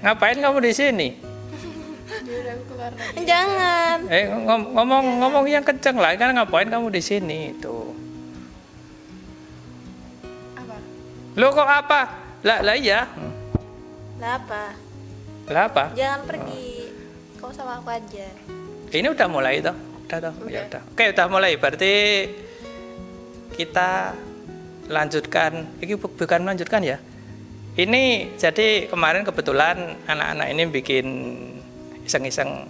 Ngapain kamu di sini? Jangan. Ngomong yang kenceng lah, kan ngapain kamu di sini itu? Apa? Lo kok apa? Lah iya. Lah apa? Lah apa? Jangan pergi. Kau sama aku aja. Ini udah mulai toh? Udah toh? Ya udah. Oke, udah mulai. Berarti kita lanjutkan. Ini bukan melanjutkan ya. Ini jadi kemarin kebetulan anak-anak ini bikin iseng-iseng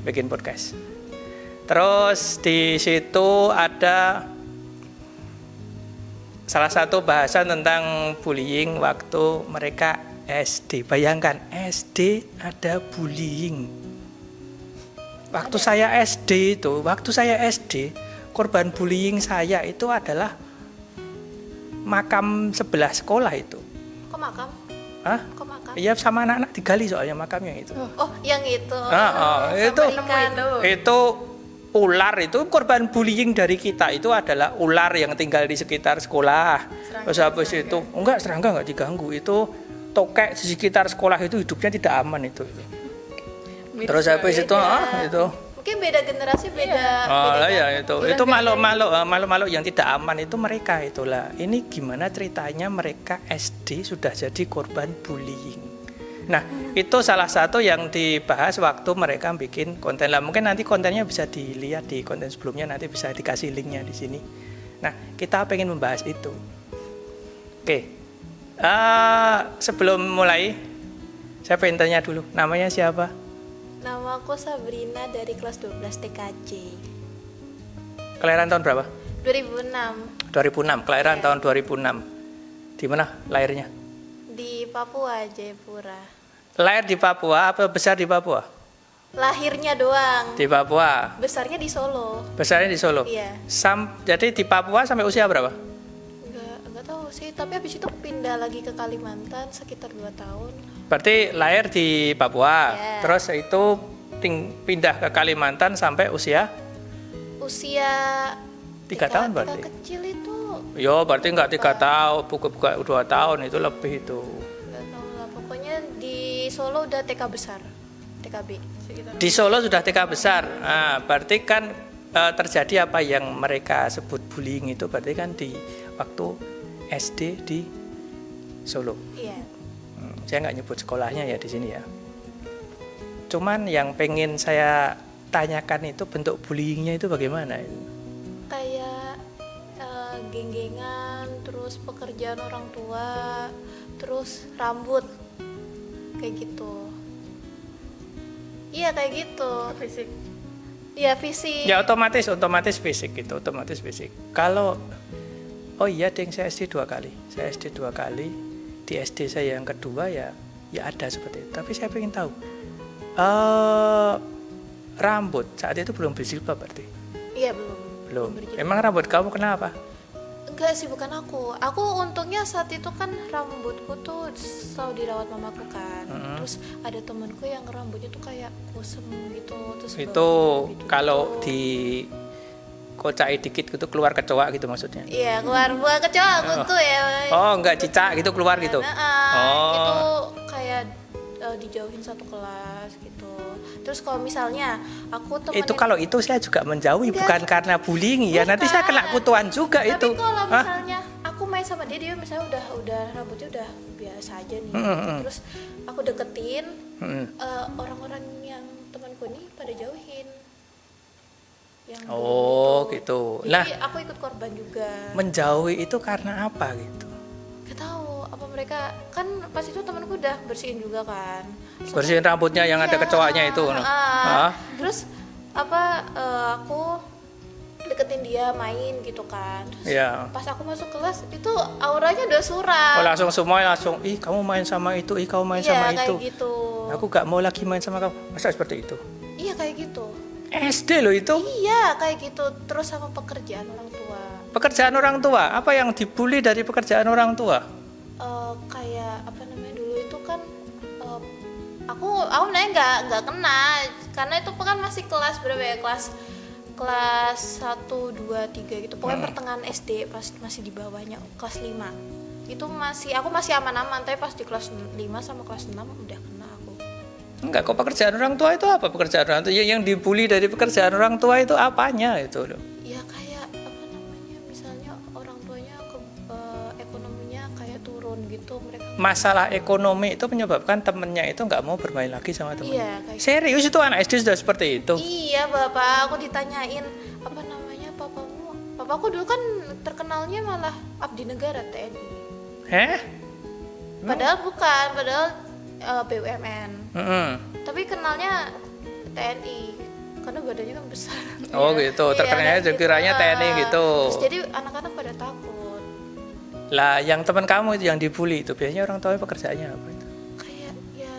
bikin podcast. Terus di situ ada salah satu bahasan tentang bullying waktu mereka SD. Bayangkan SD ada bullying. Waktu saya SD, korban bullying saya itu adalah makam sebelah sekolah itu. Kok makam? Hah? Kok makam? Iya, sama anak-anak digali soalnya makamnya itu. Oh, yang itu. Itu ular itu korban bullying dari kita. Itu adalah ular yang tinggal di sekitar sekolah. Terus habis itu serangga enggak diganggu. Itu tokek di sekitar sekolah itu hidupnya tidak aman itu. Terus habis itu itu mungkin beda generasi, beda itu makhluk-makhluk yang tidak aman itu mereka itulah. Ini gimana ceritanya mereka SD sudah jadi korban bullying. Nah, itu salah satu yang dibahas waktu mereka bikin konten lah. Mungkin nanti kontennya bisa dilihat di konten sebelumnya, nanti bisa dikasih linknya di sini. Nah, kita pengen membahas itu. Oke. Sebelum mulai, saya pengen tanya dulu, namanya siapa? Nama aku Sabrina dari kelas 12 TKJ. Kelahiran tahun berapa? 2006. 2006, kelahiran tahun 2006. Di mana lahirnya? Di Papua, Jayapura. Lahir di Papua apa besar di Papua? Lahirnya doang. Di Papua. Besarnya di Solo. Besarnya di Solo. Iya. Jadi di Papua sampai usia berapa? Enggak tahu sih, tapi habis itu pindah lagi ke Kalimantan sekitar 2 tahun. Berarti lahir di Papua, Yeah. Terus itu pindah ke Kalimantan sampai usia 3 tahun berarti. Kecil itu. Yo, berarti enggak 3 tahun, buka 2 tahun itu lebih itu. Enggak tahu lah, pokoknya di Solo udah TK besar, TKB. Di Solo sudah TK besar. Nah, berarti kan terjadi apa yang mereka sebut bullying itu berarti kan di waktu SD di Solo. Iya. Saya nggak nyebut sekolahnya ya di sini ya. Cuman yang pengen saya tanyakan itu bentuk bullyingnya itu bagaimana? Kayak geng-gengan, terus pekerjaan orang tua, terus rambut, kayak gitu. Iya kayak gitu. Fisik. Iya fisik. Ya otomatis fisik gitu, otomatis fisik. Kalau iya ding, saya SD 2 kali. Saya SD 2 kali. Di SD saya yang kedua ya ada seperti itu. Tapi saya pengen tahu rambut saat itu belum berjilbab berarti? Iya Belum. Emang rambut kamu kenapa? Enggak sih, bukan aku. Aku untungnya saat itu kan rambutku tuh selalu dirawat mamaku kan. Terus ada temanku yang rambutnya tuh kayak kusem gitu. Terus itu kalau di kocai dikit gitu keluar kecoa gitu maksudnya? Iya, keluar buah kecoa gitu ya. Oh, enggak cicak gitu keluar gitu? Itu kayak dijauhin satu kelas gitu. Terus kalau misalnya aku temannya itu kalau itu saya juga menjauhi. Enggak. Bukan karena bullying ya. Nanti saya kena kutuan juga. Tapi itu. Tapi kalau misalnya aku main sama dia misalnya udah rambutnya udah biasa aja nih. Terus aku deketin, orang-orang yang temanku nih pada jauhin. Yang gitu. Jadi Nah, aku ikut korban juga. menjauhi itu karena apa gitu? Gak tahu apa mereka, kan pas itu temanku udah bersihin juga kan. Bersihin rambutnya yang ada kecoanya itu. Terus aku deketin dia main gitu kan. Terus pas aku masuk kelas itu auranya udah suram. Langsung semua ih kamu main sama itu, kamu main sama itu. Kayak gitu. Aku gak mau lagi main sama kamu. Masa seperti itu? Iya kayak gitu. SD loh itu. Iya kayak gitu. Terus sama pekerjaan orang tua. Pekerjaan orang tua? Apa yang dibully dari pekerjaan orang tua? Kayak apa namanya dulu itu kan aku sebenarnya nggak kena karena itu kan masih kelas berapa ya, kelas 1, 2, 3 gitu pokoknya pertengahan SD, pas masih di bawahnya kelas 5 itu aku masih aman-aman, tapi pas di kelas 5 sama kelas 6 udah kena aku. Enggak, kok pekerjaan orang tua itu apa? Pekerjaan orang tua yang dibully dari pekerjaan orang tua itu apanya itu loh? Ya kayak apa namanya, misalnya orang tuanya ekonominya kayak turun gitu, mereka Masalah ekonomi itu menyebabkan temennya itu nggak mau bermain lagi sama temennya. iya kayak Serius itu anak SD sudah seperti itu? iya bapak, aku ditanyain apa namanya papaku dulu kan terkenalnya malah abdi negara TNI. Heh? Padahal bukan, padahal BUMN. Mm-mm. Tapi kenalnya TNI karena badannya kan besar. Oh gitu, Iya, terkenalnya kayak kiranya TNI gitu. Terus jadi anak-anak pada takut. Lah yang teman kamu itu yang dibully itu biasanya orang tuanya pekerjaannya apa itu? Kayak ya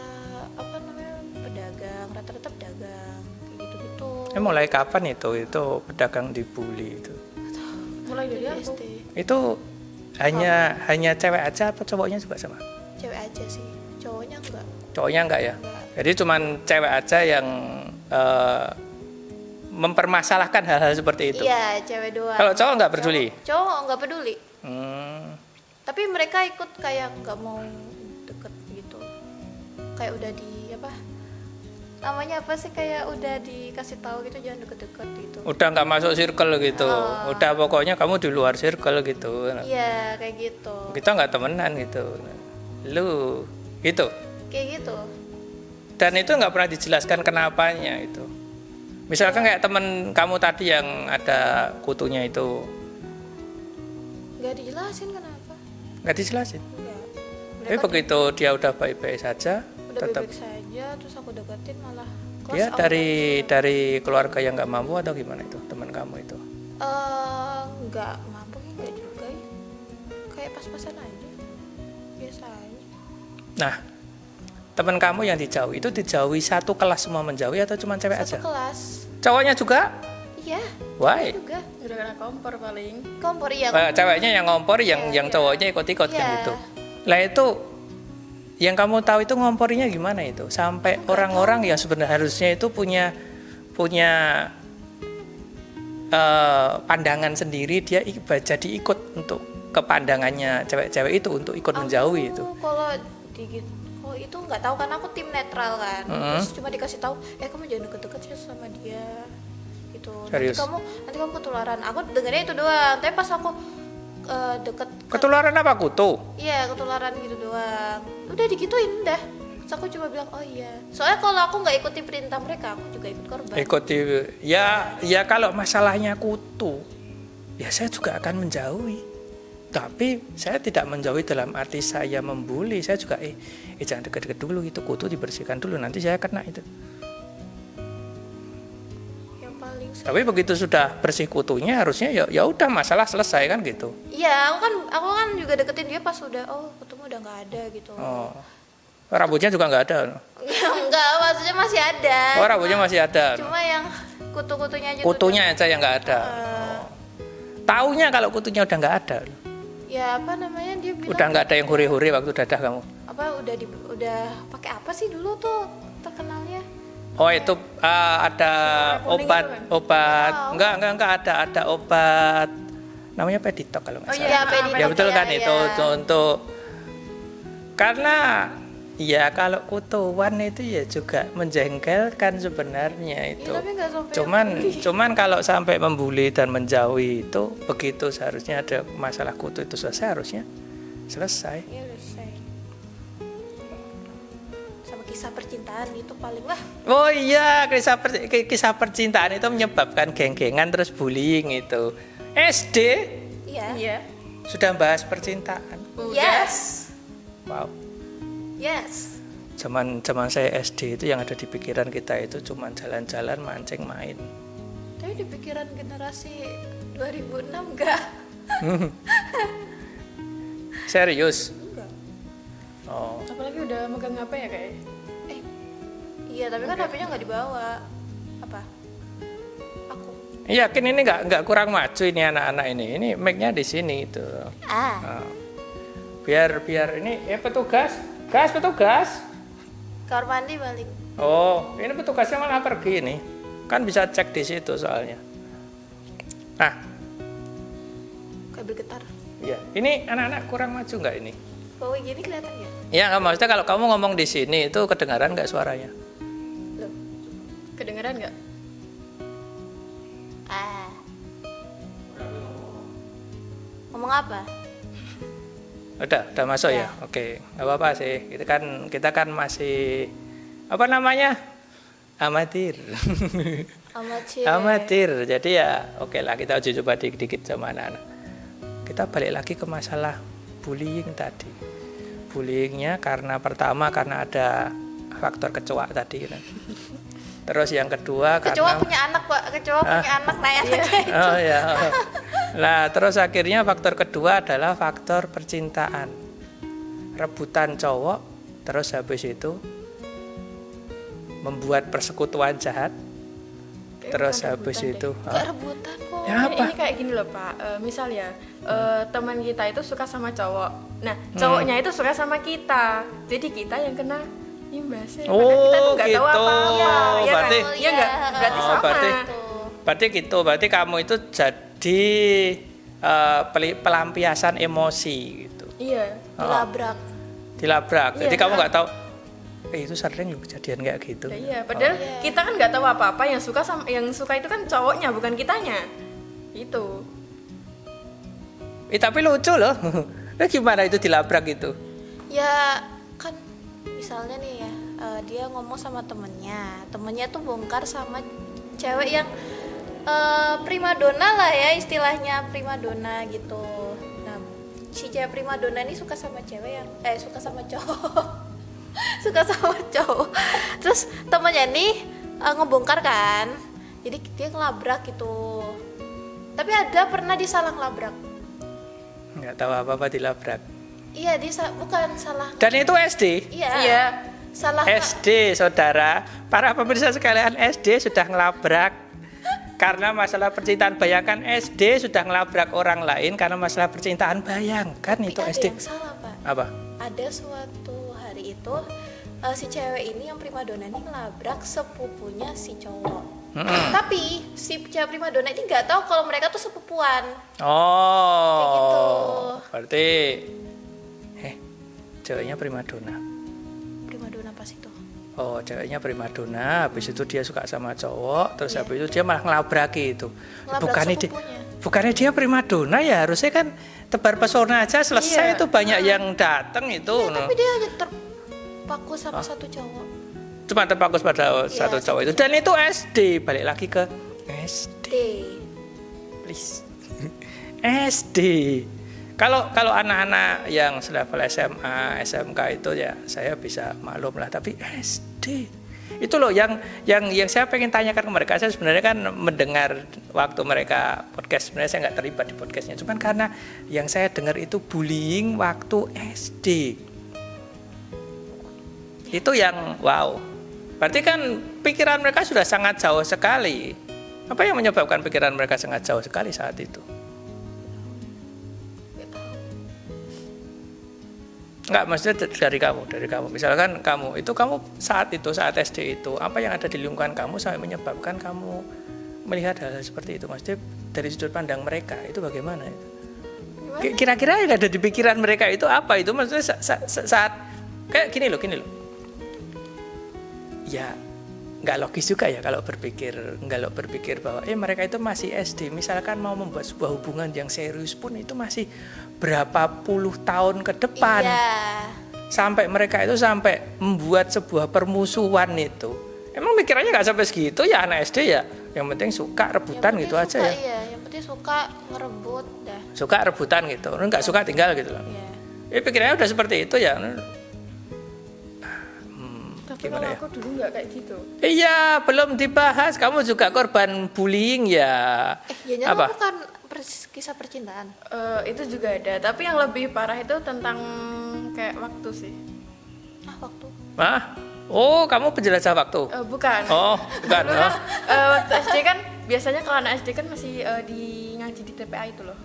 apa namanya, pedagang, rata-rata pedagang kayak gitu-gitu. Mulai kapan itu pedagang dibully itu? Mulai dari aku. SD. Itu hanya cewek aja apa cowoknya juga sama? Cewek aja sih, cowoknya enggak. Cowoknya enggak ya? Enggak. Jadi cuman cewek aja yang mempermasalahkan hal-hal seperti itu. Iya, cewek doang. Kalau cowok nggak peduli? Cowok nggak peduli. Hmm. Tapi mereka ikut kayak nggak mau deket gitu. Kayak udah di apa? Namanya apa sih, kayak udah dikasih tahu gitu jangan deket-deket gitu. Udah nggak masuk circle gitu. Udah pokoknya kamu di luar circle gitu. Iya, kayak gitu. Kita nggak temenan gitu. Lu gitu. Kayak gitu. Dan itu nggak pernah dijelaskan kenapanya itu. Misalkan kayak temen kamu tadi yang ada kutunya itu, Nggak dijelasin kenapa. nggak dijelasin. Enggak. Tapi begitu dia udah baik-baik saja, udah tetap baik saja, terus aku deketin malah dia dari keluarga yang nggak mampu atau gimana itu teman kamu itu? nggak mampu, nggak juga ya. Kayak pas-pasan aja. Biasa aja. Nah, teman kamu yang dijauhi itu dijauhi satu kelas semua menjauhi atau cuma cewek Satu aja? kelas. Cowoknya juga? Iya. Why? Juga. Udah kena kompor paling. Kompor iya. Ceweknya yang ngompor, Iya, yang iya. cowoknya ikut-ikut kan Iya. gitu. Lah itu yang kamu tahu itu ngomporinya gimana itu? Sampai orang-orang yang sebenarnya harusnya itu punya pandangan sendiri, dia jadi ikut untuk kepandangannya cewek-cewek itu untuk ikut menjauhi itu. Kalau itu nggak tahu kan, aku tim netral kan. Terus cuma dikasih tahu, kamu jangan deket-deket ya sama dia gitu. Serius? Nanti kamu ketularan. Aku dengarnya itu doang. Tapi pas aku deket Ketularan apa kutu? iya, ketularan gitu doang. Udah digituin dah. Terus aku cuma bilang, oh iya. Soalnya kalau aku nggak ikuti perintah mereka, aku juga ikut korban. Ikuti ya kalau masalahnya kutu, ya saya juga akan menjauhi. Tapi saya tidak menjauhi dalam arti saya membuli. Saya juga jangan dekat-dekat dulu, itu kutu dibersihkan dulu, nanti saya kena itu. Yang paling Tapi begitu sudah bersih kutunya harusnya ya udah masalah selesai kan gitu. iya, aku kan juga deketin dia pas udah kutumu udah nggak ada gitu. Oh. Rambutnya juga nggak ada. Enggak, maksudnya masih ada. Oh, rambutnya masih ada. Cuma yang kutu-kutunya aja. Kutunya aja yang nggak ada. Taunya kalau kutunya udah nggak ada. Ya apa namanya, dia bilang. Udah nggak ada yang huri-huri waktu dadah kamu. Apa udah pakai apa sih dulu tuh terkenalnya? Oh itu ada obat. Enggak ada obat. Namanya Peditok kalau nggak salah. Iya, Peditok. Ya betul kan iya. itu untuk karena ya kalau kutuan itu ya juga menjengkelkan sebenarnya itu. Ya, tapi nggak sampai Cuman kalau sampai membuli dan menjauhi itu begitu seharusnya ada masalah kutu itu selesai, harusnya selesai. Iya, udah selesai. Sama kisah percintaan itu paling lah. Oh iya, kisah percintaan itu menyebabkan geng-gengan terus bullying itu. SD Iya. Iya. sudah bahas percintaan. Yes. Wow. Yes. Zaman saya SD itu yang ada di pikiran kita itu cuma jalan-jalan, mancing, main. Tapi di pikiran generasi 2006 enggak? Serius? Enggak. Oh. Apalagi udah megang HP ya kayak. Iya, tapi kan HP-nya nggak dibawa. Apa? Aku. Yakin ini nggak kurang maju ini anak-anak ini. Ini mic-nya di sini itu. Ah. Oh. Biar ini petugas. Kamar mandi balik. Oh, ini petugasnya malah pergi nih. Kan bisa cek di situ soalnya. Nah, Kayak bergetar. Ya, ini anak-anak kurang maju nggak ini? Bawa gini kelihatan ya? Ya, maksudnya kalau kamu ngomong di sini itu kedengaran nggak suaranya? Loh. Kedengeran nggak? Ah. Ngomong apa? Udah masuk ya? Oke, nggak apa-apa sih. Kita kan masih apa namanya? Amatir. Amatir. Jadi ya oke lah, kita uji coba dikit-dikit sama anak-anak. Kita balik lagi ke masalah bullying tadi. Bullyingnya karena pertama karena ada faktor kecoa tadi kan. Terus yang kedua Kecoa karena punya anak, Pak. Kecoa punya anak, anaknya. oh ya. Nah, terus akhirnya faktor kedua adalah faktor percintaan. Rebutan cowok, terus habis itu membuat persekutuan jahat. Kayak Terus bukan habis rebutan itu Gak rebutan kok. Ya, apa? Ini kayak gini loh Pak, misal ya teman kita itu suka sama cowok, nah cowoknya itu suka sama kita, jadi kita yang kena imbasnya. Padahal kita tuh nggak tahu gitu. apa-apa, ya Berarti- kan? Ya nggak, berarti Oh, sama. berarti gitu. Berarti kamu itu jadi pelampiasan emosi gitu. Iya. Dilabrak. Dilabrak. Iya, Jadi kamu kan? nggak tahu itu sering loh kejadian kayak gitu. Nah, iya, padahal kita kan nggak tahu apa-apa, yang suka itu kan cowoknya bukan kitanya. Itu. Tapi lucu loh. Nah, gimana itu dilabrak itu? Ya kan misalnya nih ya, dia ngomong sama temennya tuh bongkar sama cewek yang primadona lah ya, istilahnya primadona gitu. Nah, si cewek primadona ini suka sama cewek yang suka sama cowok. Suka sama cowok. Terus temennya nih ngebongkar kan, jadi dia ngelabrak gitu. Tapi ada pernah disalah ngelabrak. Nggak tahu apa-apa dilabrak. Iya, bukan salah. Dan itu SD. Iya. Iya. Salah. SD, saudara. Para pemirsa sekalian, SD sudah ngelabrak. Karena masalah percintaan. Bayangkan SD sudah ngelabrak orang lain karena masalah percintaan. Bayangkan Tapi itu ada SD. yang salah, Pak. Apa? Ada suatu hari itu si cewek ini yang primadona ini ngelabrak sepupunya si cowok. Tapi si cewek primadona ini nggak tahu kalau mereka tuh sepupuan. Oh. Kayak gitu. Berarti ceweknya primadona. Primadona pas itu. Oh, ceweknya primadona, habis itu dia suka sama cowok, terus habis itu dia malah ngelabraki itu. Ngelabrak Dia, sepupunya. bukannya dia primadona ya, harusnya kan tebar pesona aja selesai. Iya. Itu banyak yang datang itu. Iya, tapi dia aja terpaku sama satu cowok. Cuma terpakus pada satu Iya, cowok itu. Dan itu SD, balik lagi ke SD, D. please. SD. Kalau anak-anak yang selevel SMA, SMK itu ya saya bisa maklum lah, tapi SD itu loh yang saya pengen tanyakan ke mereka. Saya sebenarnya kan mendengar waktu mereka podcast, sebenarnya saya nggak terlibat di podcastnya, cuman karena yang saya dengar itu bullying waktu SD. Itu yang wow. Berarti kan pikiran mereka sudah sangat jauh sekali. Apa yang menyebabkan pikiran mereka sangat jauh sekali saat itu? Enggak, maksudnya dari kamu. Misalkan kamu saat SD itu, apa yang ada di lingkungan kamu sampai menyebabkan kamu melihat hal seperti itu? Maksudnya dari sudut pandang mereka itu bagaimana itu? Kira-kira yang ada di pikiran mereka itu apa itu? Maksudnya saat kayak gini loh. Ya, nggak logis juga ya kalau berpikir bahwa mereka itu masih SD. Misalkan mau membuat sebuah hubungan yang serius pun itu masih berapa puluh tahun ke depan. Iya. Sampai mereka itu sampai membuat sebuah permusuhan itu. Emang pikirannya nggak sampai segitu ya anak SD ya. Yang penting suka rebutan gitu aja ya. Iya, yang penting suka ngerebut dah. Suka rebutan gitu. Nggak suka tinggal gitu loh. Iya. Pikirannya udah seperti itu ya. Tapi Gimana kalau ya? aku dulu nggak kayak gitu. Iya, belum dibahas. Kamu juga korban bullying ya. Ya Apa? bukan kisah percintaan. Itu juga ada, tapi yang lebih parah itu tentang kayak waktu sih. Waktu. Hah? Oh, kamu penjelajah waktu. Bukan. Oh, bukan. Dulu Oh. kan, waktu SD kan biasanya kalau anak SD kan masih ngaji di TPA itu loh.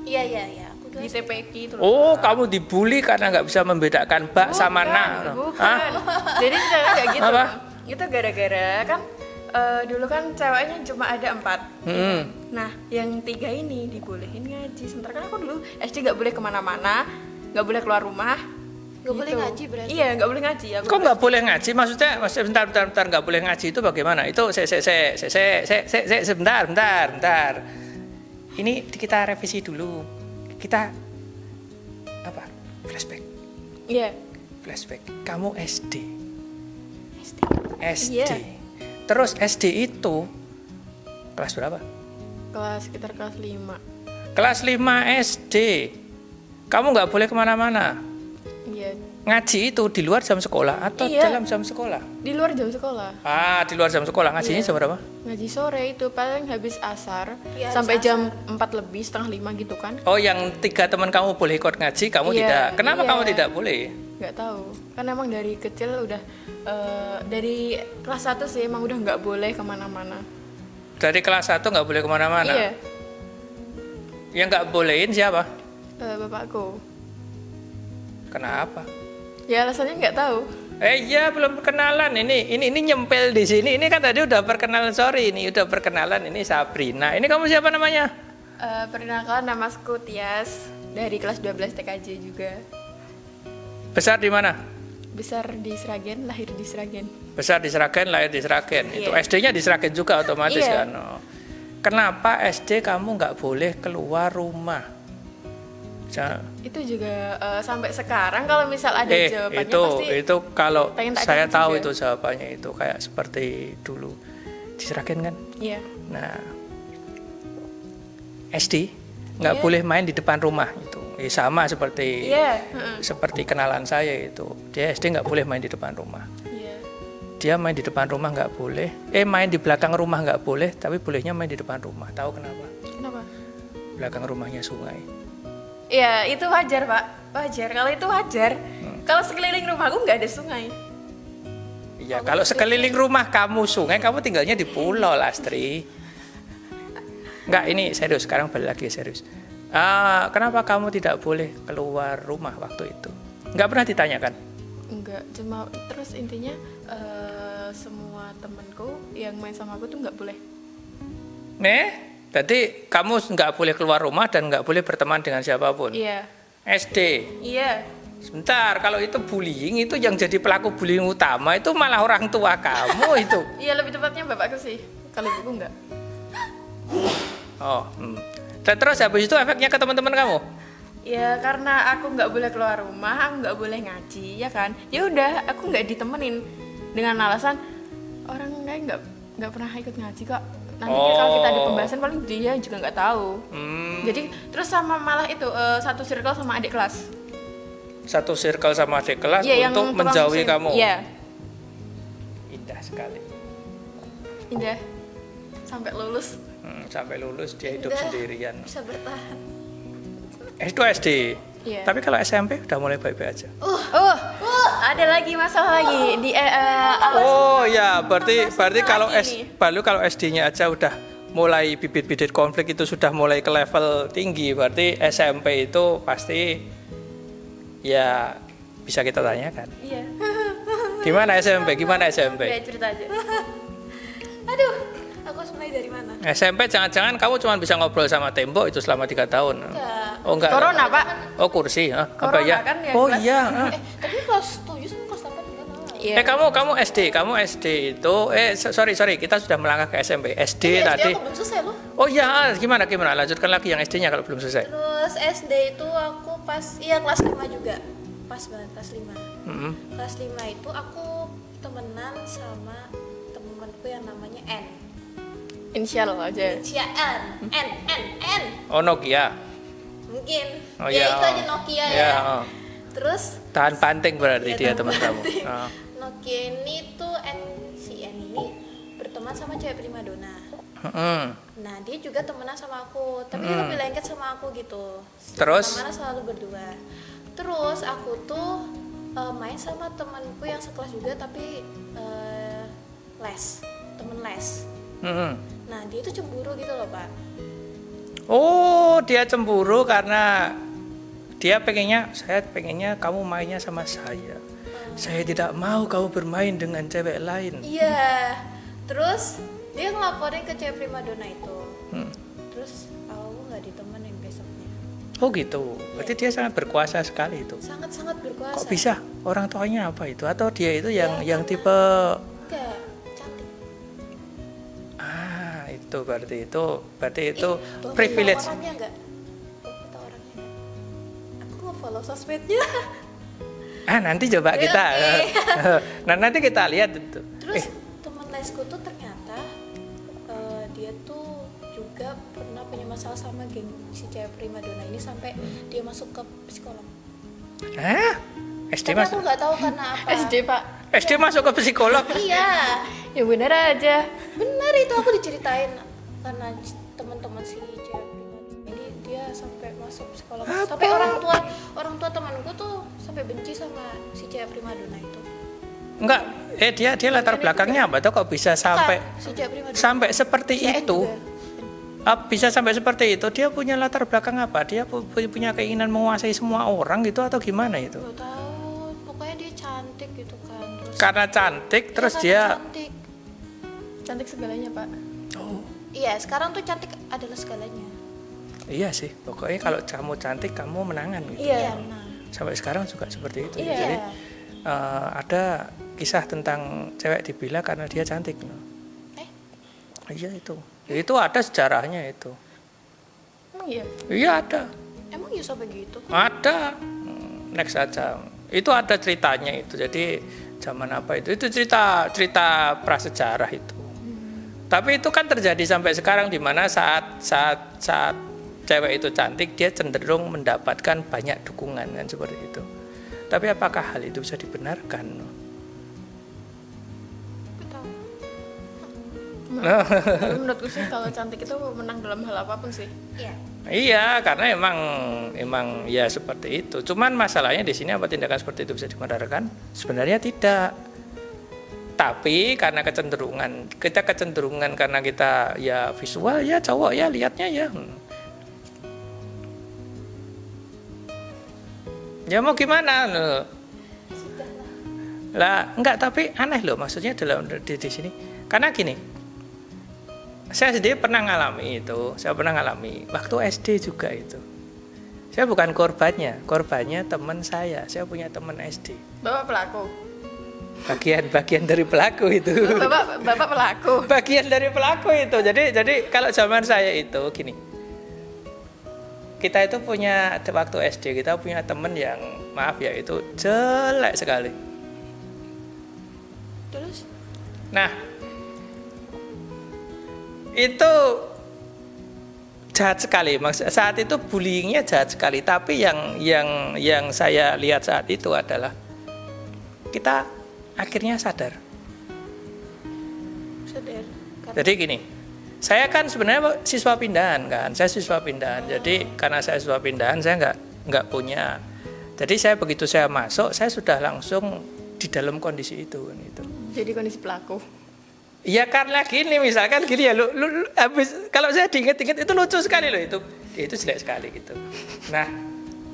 Iya. Aku dulu Di TPQ itu loh. Oh, kamu dibully karena nggak bisa membedakan bak sama Bukan, na. Bukan. Hah? Jadi cara kayak gitu. Apa? Itu gara-gara kan dulu kan ceweknya cuma ada 4. Hmm. Nah, yang 3 ini dibolehin ngaji. Sementara kan aku dulu SD nggak boleh kemana-mana, nggak boleh keluar rumah. Nggak boleh ngaji berarti? Iya, nggak boleh ngaji. Aku Kok nggak boleh ngaji? Maksudnya bentar nggak boleh ngaji itu bagaimana? Itu bentar. Ini kita revisi dulu. Kita apa? Flashback. Iya. Flashback. Kamu SD. SD. SD. Iya. Terus SD itu kelas berapa? Sekitar kelas 5. Kelas 5 SD. Kamu nggak boleh kemana-mana. Iya. Ngaji itu di luar jam sekolah atau Iya. dalam jam sekolah? Di luar jam sekolah. Di luar jam sekolah. Ngajinya Iya. jam berapa? Ngaji sore itu paling habis asar Iya, sampai habis jam 4 lebih, setengah 5 gitu kan. Oh, yang 3 teman kamu boleh ikut ngaji, kamu Iya, tidak. Kenapa iya. kamu tidak boleh? Nggak tahu. Kan emang dari kecil udah dari kelas 1 sih emang udah nggak boleh kemana-mana. Dari kelas 1 nggak boleh kemana-mana. Iya. Yang nggak bolehin siapa? Bapakku. Kenapa? Ya alasannya nggak tahu. Iya, belum perkenalan. Ini nyempel di sini. Ini kan tadi udah perkenalan, sorry. Ini udah perkenalan. Ini Sabrina. Ini kamu siapa namanya? Perkenalkan, namaku Tias dari kelas 12 TKJ juga. Besar di mana? Besar di Sragen, lahir di Sragen. Besar di Sragen, lahir di Sragen. Iya. Itu SD-nya di Sragen juga otomatis Iya. kan. Oh. Kenapa SD kamu nggak boleh keluar rumah? Itu juga sampai sekarang kalau misal ada jawabannya pasti itu kalau pengen tak saya jawab tahu juga. itu jawabannya itu kayak seperti dulu di Sragen kan. Iya. Nah, SD nggak Iya. boleh main di depan rumah itu. Sama seperti Iya. seperti kenalan saya itu. Dia SD nggak boleh main di depan rumah. Iya. Dia main di depan rumah nggak boleh. Main di belakang rumah nggak boleh, tapi bolehnya main di depan rumah. Tahu kenapa? Kenapa? Belakang rumahnya sungai. Ya itu wajar Pak, wajar. Kalau itu wajar. Kalau sekeliling rumahku nggak ada sungai. Iya, kalau sekeliling rumah kamu sungai, kamu tinggalnya di pulau, Lastri. Enggak, ini serius. Sekarang balik lagi serius. Kenapa kamu tidak boleh keluar rumah waktu itu? Enggak pernah ditanyakan? Enggak, cuma terus intinya semua temanku yang main sama aku tuh nggak boleh. Berarti kamu nggak boleh keluar rumah dan nggak boleh berteman dengan siapapun? Iya. SD? Iya. Sebentar, kalau itu bullying, itu yang jadi pelaku bullying utama itu malah orang tua kamu itu. Iya, lebih tepatnya bapakku sih. Kalau ibuku enggak. Dan terus habis itu efeknya ke teman-teman kamu? Ya karena aku nggak boleh keluar rumah, aku nggak boleh ngaji, ya kan? Ya udah, aku nggak ditemenin dengan alasan orang kayak nggak pernah ikut ngaji kok. Nanti kalau kita ada pembahasan paling dia juga nggak tahu. Jadi terus sama malah itu satu circle sama adik kelas. Satu circle sama adik kelas Iya, yang untuk tukang menjauhi musim. kamu. Iya, Indah sekali. indah. Sampai lulus. Sampai lulus dia hidup Indah. sendirian. Bisa bertahan. Itu SD. Iya. Tapi kalau SMP udah mulai baik-baik aja. Ada lagi masalah lagi di Oh ya, berarti kalau lagi nih. kalau SD-nya aja udah mulai bibit-bibit konflik itu sudah mulai ke level tinggi, berarti SMP itu pasti ya bisa kita tanyakan. Iya. Gimana SMP? Gimana SMP? Udah cerita aja. Aduh, aku harus mulai dari mana? SMP jangan-jangan kamu cuma bisa ngobrol sama tembok itu selama 3 tahun. Enggak. Oh enggak. Corona, Pak. Oh kursi, apa Corona ya? kan yang Oh kelas- iya. Tapi kelas 7 sama kelas 8 enggak malah. Iya. Kamu SD itu sorry kita sudah melangkah ke SMP. SD Ini tadi. aku belum selesai loh. Oh iya, gimana lanjutkan lagi yang SD-nya kalau belum selesai. Terus SD itu aku kelas 5 juga. Pas banget kelas 5. Mm-mm. Kelas 5 itu aku temenan sama temanku yang namanya N. Inisial aja. Inisial N. Oh Nokia. Mungkin. Oh, ya iya, itu oh. aja Nokia Iya, ya. oh. Terus Tahan panting berarti Iya, dia tahan teman kamu. panting. Oh. Nokia ini tuh si N ini berteman sama cewek primadona. Mm-mm. Nah dia juga temenan sama aku, tapi dia lebih lengket sama aku gitu. Terus? Karena selalu berdua. Terus aku tuh main sama temanku yang sekelas juga tapi temen les. Mm-mm. Nah dia tuh cemburu gitu loh Pak. Oh dia cemburu karena saya pengennya kamu mainnya sama saya. Saya tidak mau kamu bermain dengan cewek lain. Iya. Terus dia ngelaporin ke cewek primadona itu. Terus aku nggak ditemenin besoknya. Oh gitu, berarti dia sangat berkuasa sekali itu. Sangat-sangat berkuasa. Kok bisa? Orang tuanya apa itu? Atau dia itu yang Ya, tipe enggak cantik. itu berarti itu Tuh, privilege. Tahu orangnya nggak? Tahu orangnya nggak? Aku nge-follow sosmednya. Nanti coba Oke, kita. oke. Nah, nanti kita lihat itu. Terus teman lesku tuh ternyata dia tuh juga pernah punya masalah sama geng si cewek primadona ini sampai dia masuk ke psikolog. SD Tapi masuk. aku nggak tahu karena apa. SD Pak. SD masuk ke psikolog. Iya, Ya bener aja. benar itu aku diceritain karena teman-teman si cewek primadona ini dia sampai masuk psikolog. Sampai orang tua temanku tuh sampai benci sama si cewek primadona itu. Enggak, dia latar belakangnya apa tuh kok bisa sampai Bukan, si cewek primadona. sampai seperti CN itu? juga. Bisa sampai seperti itu? Dia punya latar belakang apa? Dia punya keinginan menguasai semua orang gitu atau gimana itu? Gak tahu, pokoknya dia cantik gitu kan. Terus Karena cantik terus karena dia cantik. Cantik segalanya Pak. Iya, sekarang tuh cantik adalah segalanya. iya sih, pokoknya kalau kamu cantik kamu menangan gitu. Iya. Nah. Sampai sekarang juga seperti itu. Iya. Jadi ada kisah tentang cewek dibela karena dia cantik. Iya itu. Itu ada sejarahnya itu. Emang iya? Iya ada. Emang ya sampai gitu? Ada. Next aja. Itu ada ceritanya itu. Jadi zaman apa itu? Itu cerita prasejarah itu. Tapi itu kan terjadi sampai sekarang di mana saat cewek itu cantik dia cenderung mendapatkan banyak dukungan kan seperti itu. Tapi apakah hal itu bisa dibenarkan? Tapi menurutku sih kalau cantik itu menang dalam hal apapun sih. Iya. Iya, karena emang ya seperti itu. Cuman masalahnya di sini apa tindakan seperti itu bisa dibenarkan? Sebenarnya tidak. Tapi karena kecenderungan karena kita ya visual ya cowok ya lihatnya ya. Ya mau gimana loh? Lah enggak, tapi aneh loh maksudnya di sini. Karena gini. Saya sendiri pernah ngalami itu. Saya pernah ngalami waktu SD juga itu. Saya bukan korbannya teman saya. Saya punya teman SD. Bapak pelaku. Bagian dari pelaku itu. Bapak pelaku. Bagian dari pelaku itu. Jadi kalau zaman saya itu gini. Kita itu punya waktu SD kita punya teman yang maaf ya itu jelek sekali. Terus? Nah, itu jahat sekali. Saat itu bullyingnya jahat sekali. Tapi yang saya lihat saat itu adalah kita akhirnya sadar. Jadi gini, saya kan sebenarnya siswa pindahan kan. Saya siswa pindahan. Jadi karena saya siswa pindahan saya nggak punya. Jadi saya begitu saya masuk, saya sudah langsung di dalam kondisi itu kan itu. Jadi kondisi pelaku. Ya karena gini misalkan gini ya lu habis kalau saya diinget-inget itu lucu sekali loh itu jelek sekali gitu. Nah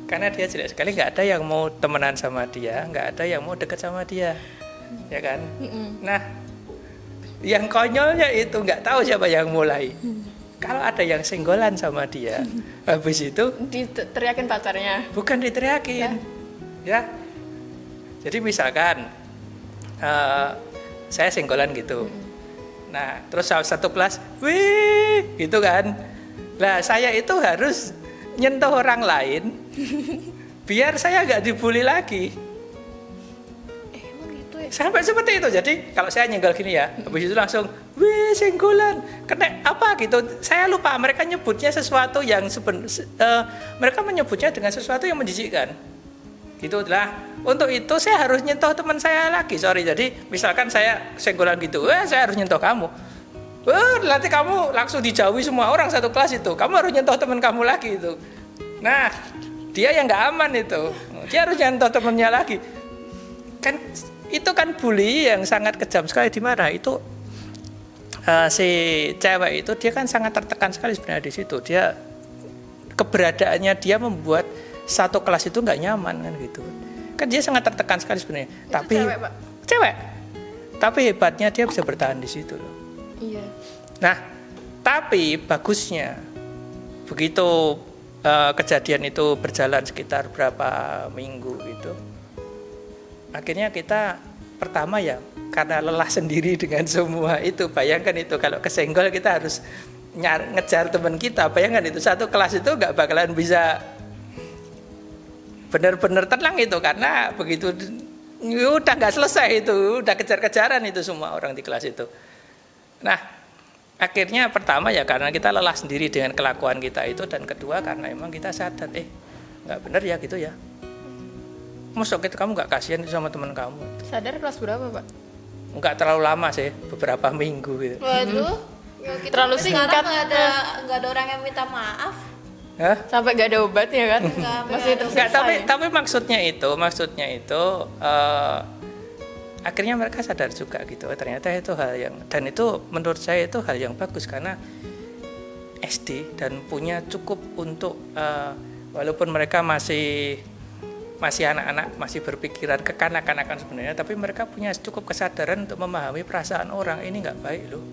karena dia jelek sekali nggak ada yang mau temenan sama dia, nggak ada yang mau deket sama dia, ya kan? Nah yang konyolnya itu nggak tahu siapa yang mulai. Kalau ada yang senggolan sama dia, habis itu Diteriakin pacarnya. bukan diteriakin, ya. Jadi misalkan saya senggolan gitu. Nah, terus satu kelas, wih, gitu kan. Nah, saya itu harus nyentuh orang lain, biar saya nggak dibully lagi. Emang gitu ya? Sampai seperti itu. Jadi, kalau saya nyenggol gini ya, habis itu langsung, wih, senggolan. Kena apa gitu? Saya lupa. Mereka nyebutnya sesuatu yang mereka menyebutnya dengan sesuatu yang menjijikkan. Gitu lah. Untuk itu saya harus nyentuh teman saya lagi. Sorry, jadi misalkan saya senggolan gitu, saya harus nyentuh kamu. Nanti kamu langsung dijauhi semua orang satu kelas itu. Kamu harus nyentuh teman kamu lagi itu. Nah, dia yang nggak aman itu. Dia harus nyentuh temannya lagi. Kan itu kan bully yang sangat kejam sekali. Di mana itu si cewek itu dia kan sangat tertekan sekali sebenarnya di situ. Dia keberadaannya dia membuat satu kelas itu nggak nyaman kan gitu. Kan dia sangat tertekan sekali sebenarnya. Itu Tapi cewek, Pak? Cewek. Tapi hebatnya dia bisa bertahan di situ loh. Iya. Nah, tapi bagusnya begitu kejadian itu berjalan sekitar berapa minggu itu, akhirnya kita pertama ya karena lelah sendiri dengan semua itu. Bayangkan itu kalau kesenggol kita harus ngejar teman kita. Bayangkan itu satu kelas itu nggak bakalan bisa benar-benar tenang itu, karena begitu udah nggak selesai itu, udah kejar-kejaran itu semua orang di kelas itu. Nah, akhirnya pertama ya karena kita lelah sendiri dengan kelakuan kita itu, dan kedua karena emang kita sadar nggak benar ya gitu ya. Masuk itu kamu nggak kasihan sama teman kamu. Sadar kelas berapa, Pak? Nggak terlalu lama sih, beberapa minggu gitu. Waduh, ya kita Terlalu sampai sekarang singkat. nggak ada orang yang minta maaf. Hah? Sampai gak ada obat ya kan? Enggak, Masih enggak. Enggak, tersisa. tapi maksudnya itu akhirnya mereka sadar juga gitu. Ternyata itu hal yang, dan itu menurut saya itu hal yang bagus karena SD dan punya cukup untuk walaupun mereka masih anak-anak, masih berpikiran kekanak-kanakan sebenarnya, tapi mereka punya cukup kesadaran untuk memahami perasaan orang. Ini nggak baik loh,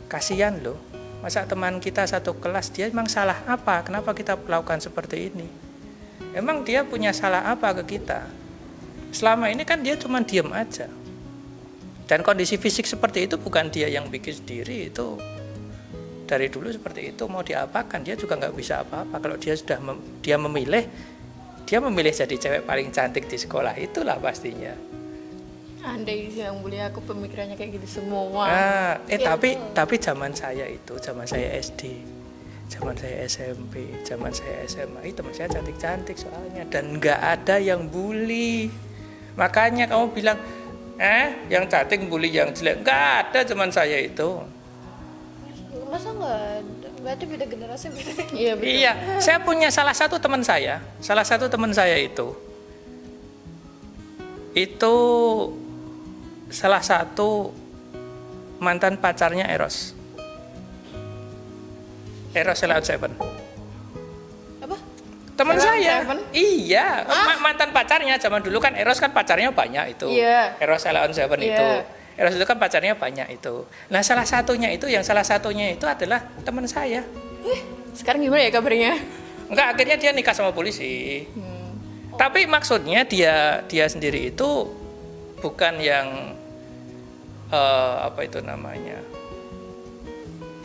kasihan loh. Masa teman kita satu kelas, dia emang salah apa? Kenapa kita melakukan seperti ini? Emang dia punya salah apa ke kita? Selama ini kan dia cuma diam aja. Dan kondisi fisik seperti itu bukan dia yang bikin sendiri, itu dari dulu seperti itu. Mau diapakan, dia juga nggak bisa apa-apa. Kalau dia sudah memilih jadi cewek paling cantik di sekolah, itulah pastinya. Andai yang bully aku pemikirannya kayak gitu semua. Tapi zaman saya SD, zaman saya SMP, zaman saya SMA, itu teman saya cantik-cantik soalnya, dan nggak ada yang bully. Makanya kamu bilang, yang cantik bully yang jelek, nggak ada zaman saya itu. Masa nggak ada? Berarti beda generasi, beda. Iya betul. Iya, saya punya salah satu teman saya itu salah satu mantan pacarnya Eros Elaut Seven. Apa? Teman Elaut saya. Seven? Iya, mantan pacarnya zaman dulu kan Eros kan pacarnya banyak itu. Iya. Eros Elaut Seven Iya. itu. Eros itu kan pacarnya banyak itu. Nah, salah satunya itu adalah teman saya. Sekarang gimana ya kabarnya? Enggak, akhirnya dia nikah sama polisi. Tapi maksudnya dia sendiri itu bukan yang apa itu namanya,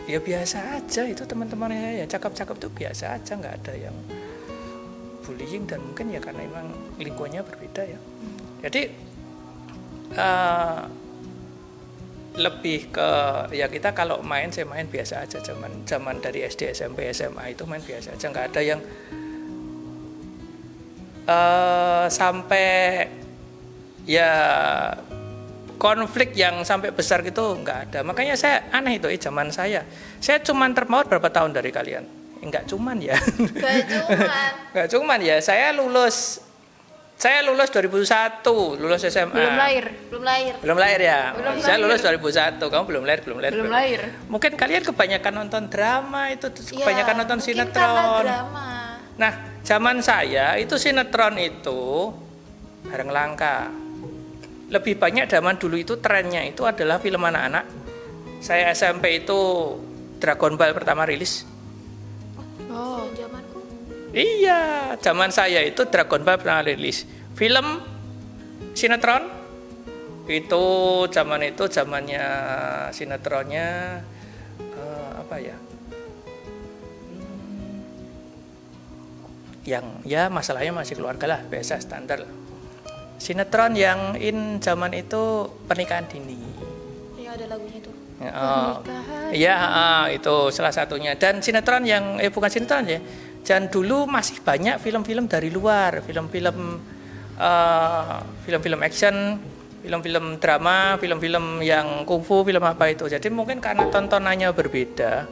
ya biasa aja itu teman-temannya saya, cakep-cakep tuh biasa aja, nggak ada yang bullying, dan mungkin ya karena emang lingkungannya berbeda ya. Jadi lebih ke ya kita kalau main, saya main biasa aja, zaman dari SD, SMP, SMA itu main biasa aja, nggak ada yang sampai ya konflik yang sampai besar gitu nggak ada. Makanya saya aneh itu zaman saya cuman terpaut berapa tahun dari kalian? Nggak cuman ya. Nggak cuman ya. Saya lulus 2001, lulus SMA. Belum lahir Ya. Belum Saya lahir. lulus 2001. Kamu belum lahir. Belum lahir. Mungkin kalian kebanyakan nonton drama itu, kebanyakan nonton mungkin sinetron. karena drama. Nah, zaman saya itu sinetron itu barang langka. Lebih banyak zaman dulu itu trennya itu adalah film anak-anak. Saya SMP itu Dragon Ball pertama rilis. Oh, Zamanku. Iya, zaman saya itu Dragon Ball pertama rilis. Film sinetron itu zamannya sinetronnya apa ya? Yang ya masalahnya masih keluarga lah, biasa standar lah. Sinetron yang in zaman itu Pernikahan Dini. Ya ada lagunya tuh. Iya, itu salah satunya. Dan sinetron yang bukan sinetron ya. Dan dulu masih banyak film-film dari luar, film-film action, film-film drama, film-film yang kungfu, film apa itu. Jadi mungkin karena tontonannya berbeda,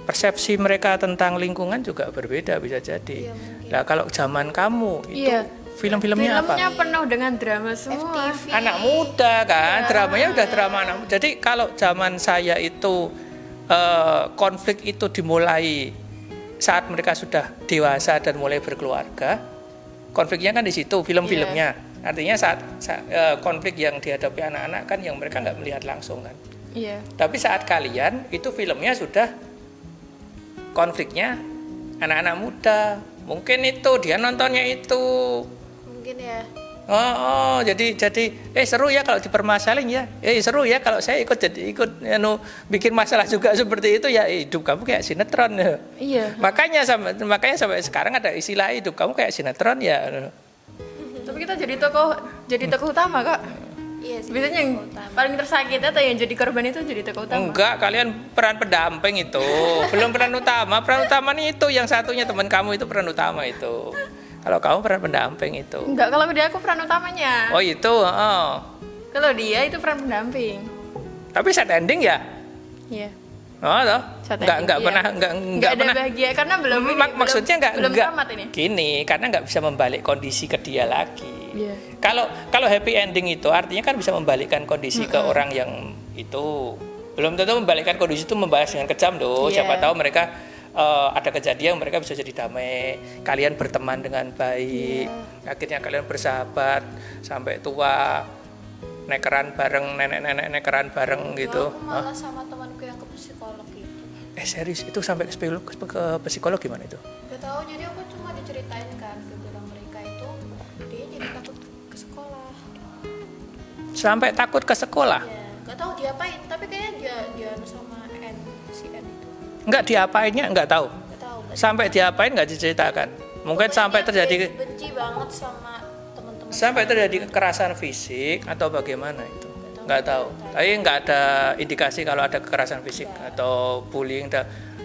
persepsi mereka tentang lingkungan juga berbeda, bisa jadi. Nah, kalau zaman kamu itu iya. film-filmnya apa? Filmnya penuh dengan drama semua. FTV. Anak muda kan, dramanya udah drama anak muda. Jadi kalau zaman saya itu konflik itu dimulai saat mereka sudah dewasa dan mulai berkeluarga. Konfliknya kan di situ filmnya. Artinya saat konflik yang dihadapi anak-anak kan yang mereka nggak melihat langsung kan. Iya. Tapi saat kalian itu filmnya sudah konfliknya anak-anak muda, mungkin itu dia nontonnya itu. Mungkin ya. Jadi seru ya kalau dipermasalahin ya. Seru ya kalau saya ikut bikin masalah juga seperti itu ya. Hidup kamu kayak sinetron ya. Iya. Makanya sampai sekarang ada istilah hidup kamu kayak sinetron ya. Tapi kita jadi tokoh utama kak. Iya sih. Biasanya yang paling tersakiti atau yang jadi korban itu jadi tokoh utama. Enggak, kalian peran pendamping itu. Belum peran utama. Peran utama nih itu yang satunya teman kamu itu peran utama itu. Kalau kamu peran pendamping itu. Enggak, kalau dia aku peran utamanya. Oh itu, Kalau dia itu peran pendamping. Tapi sad ending ya? Iya. Oh, toh? Sad Enggak ending, pernah iya. enggak Enggak ada pernah. bahagia karena belum Maksudnya belum enggak tamat ini. gini, karena enggak bisa membalik kondisi ke dia lagi. Iya. Kalau happy ending itu artinya kan bisa membalikkan kondisi ke orang yang itu. Belum tentu membalikkan kondisi itu membahas dengan kejam loh. Iya. Siapa tahu mereka ada kejadian mereka bisa jadi damai, kalian berteman dengan baik, akhirnya kalian bersahabat sampai tua, nekeran bareng, nenek-nenek nekeran bareng gitu. Aku malah sama temanku yang ke psikolog gitu. Serius itu sampai ke psikolog gimana itu? Gak tahu, jadi aku cuma diceritain kan, dia bilang mereka itu dia jadi takut ke sekolah. Sampai takut ke sekolah? Ya, gak tahu diapain, tapi kayaknya dia sama si N itu. Enggak diapainnya enggak tahu. Gak tahu. Sampai diapain enggak diceritakan. Mungkin sampai terjadi Dia benci banget sama teman-teman. sampai terjadi kekerasan fisik atau bagaimana itu. Enggak tahu. Tapi enggak ada indikasi kalau ada kekerasan fisik atau bullying.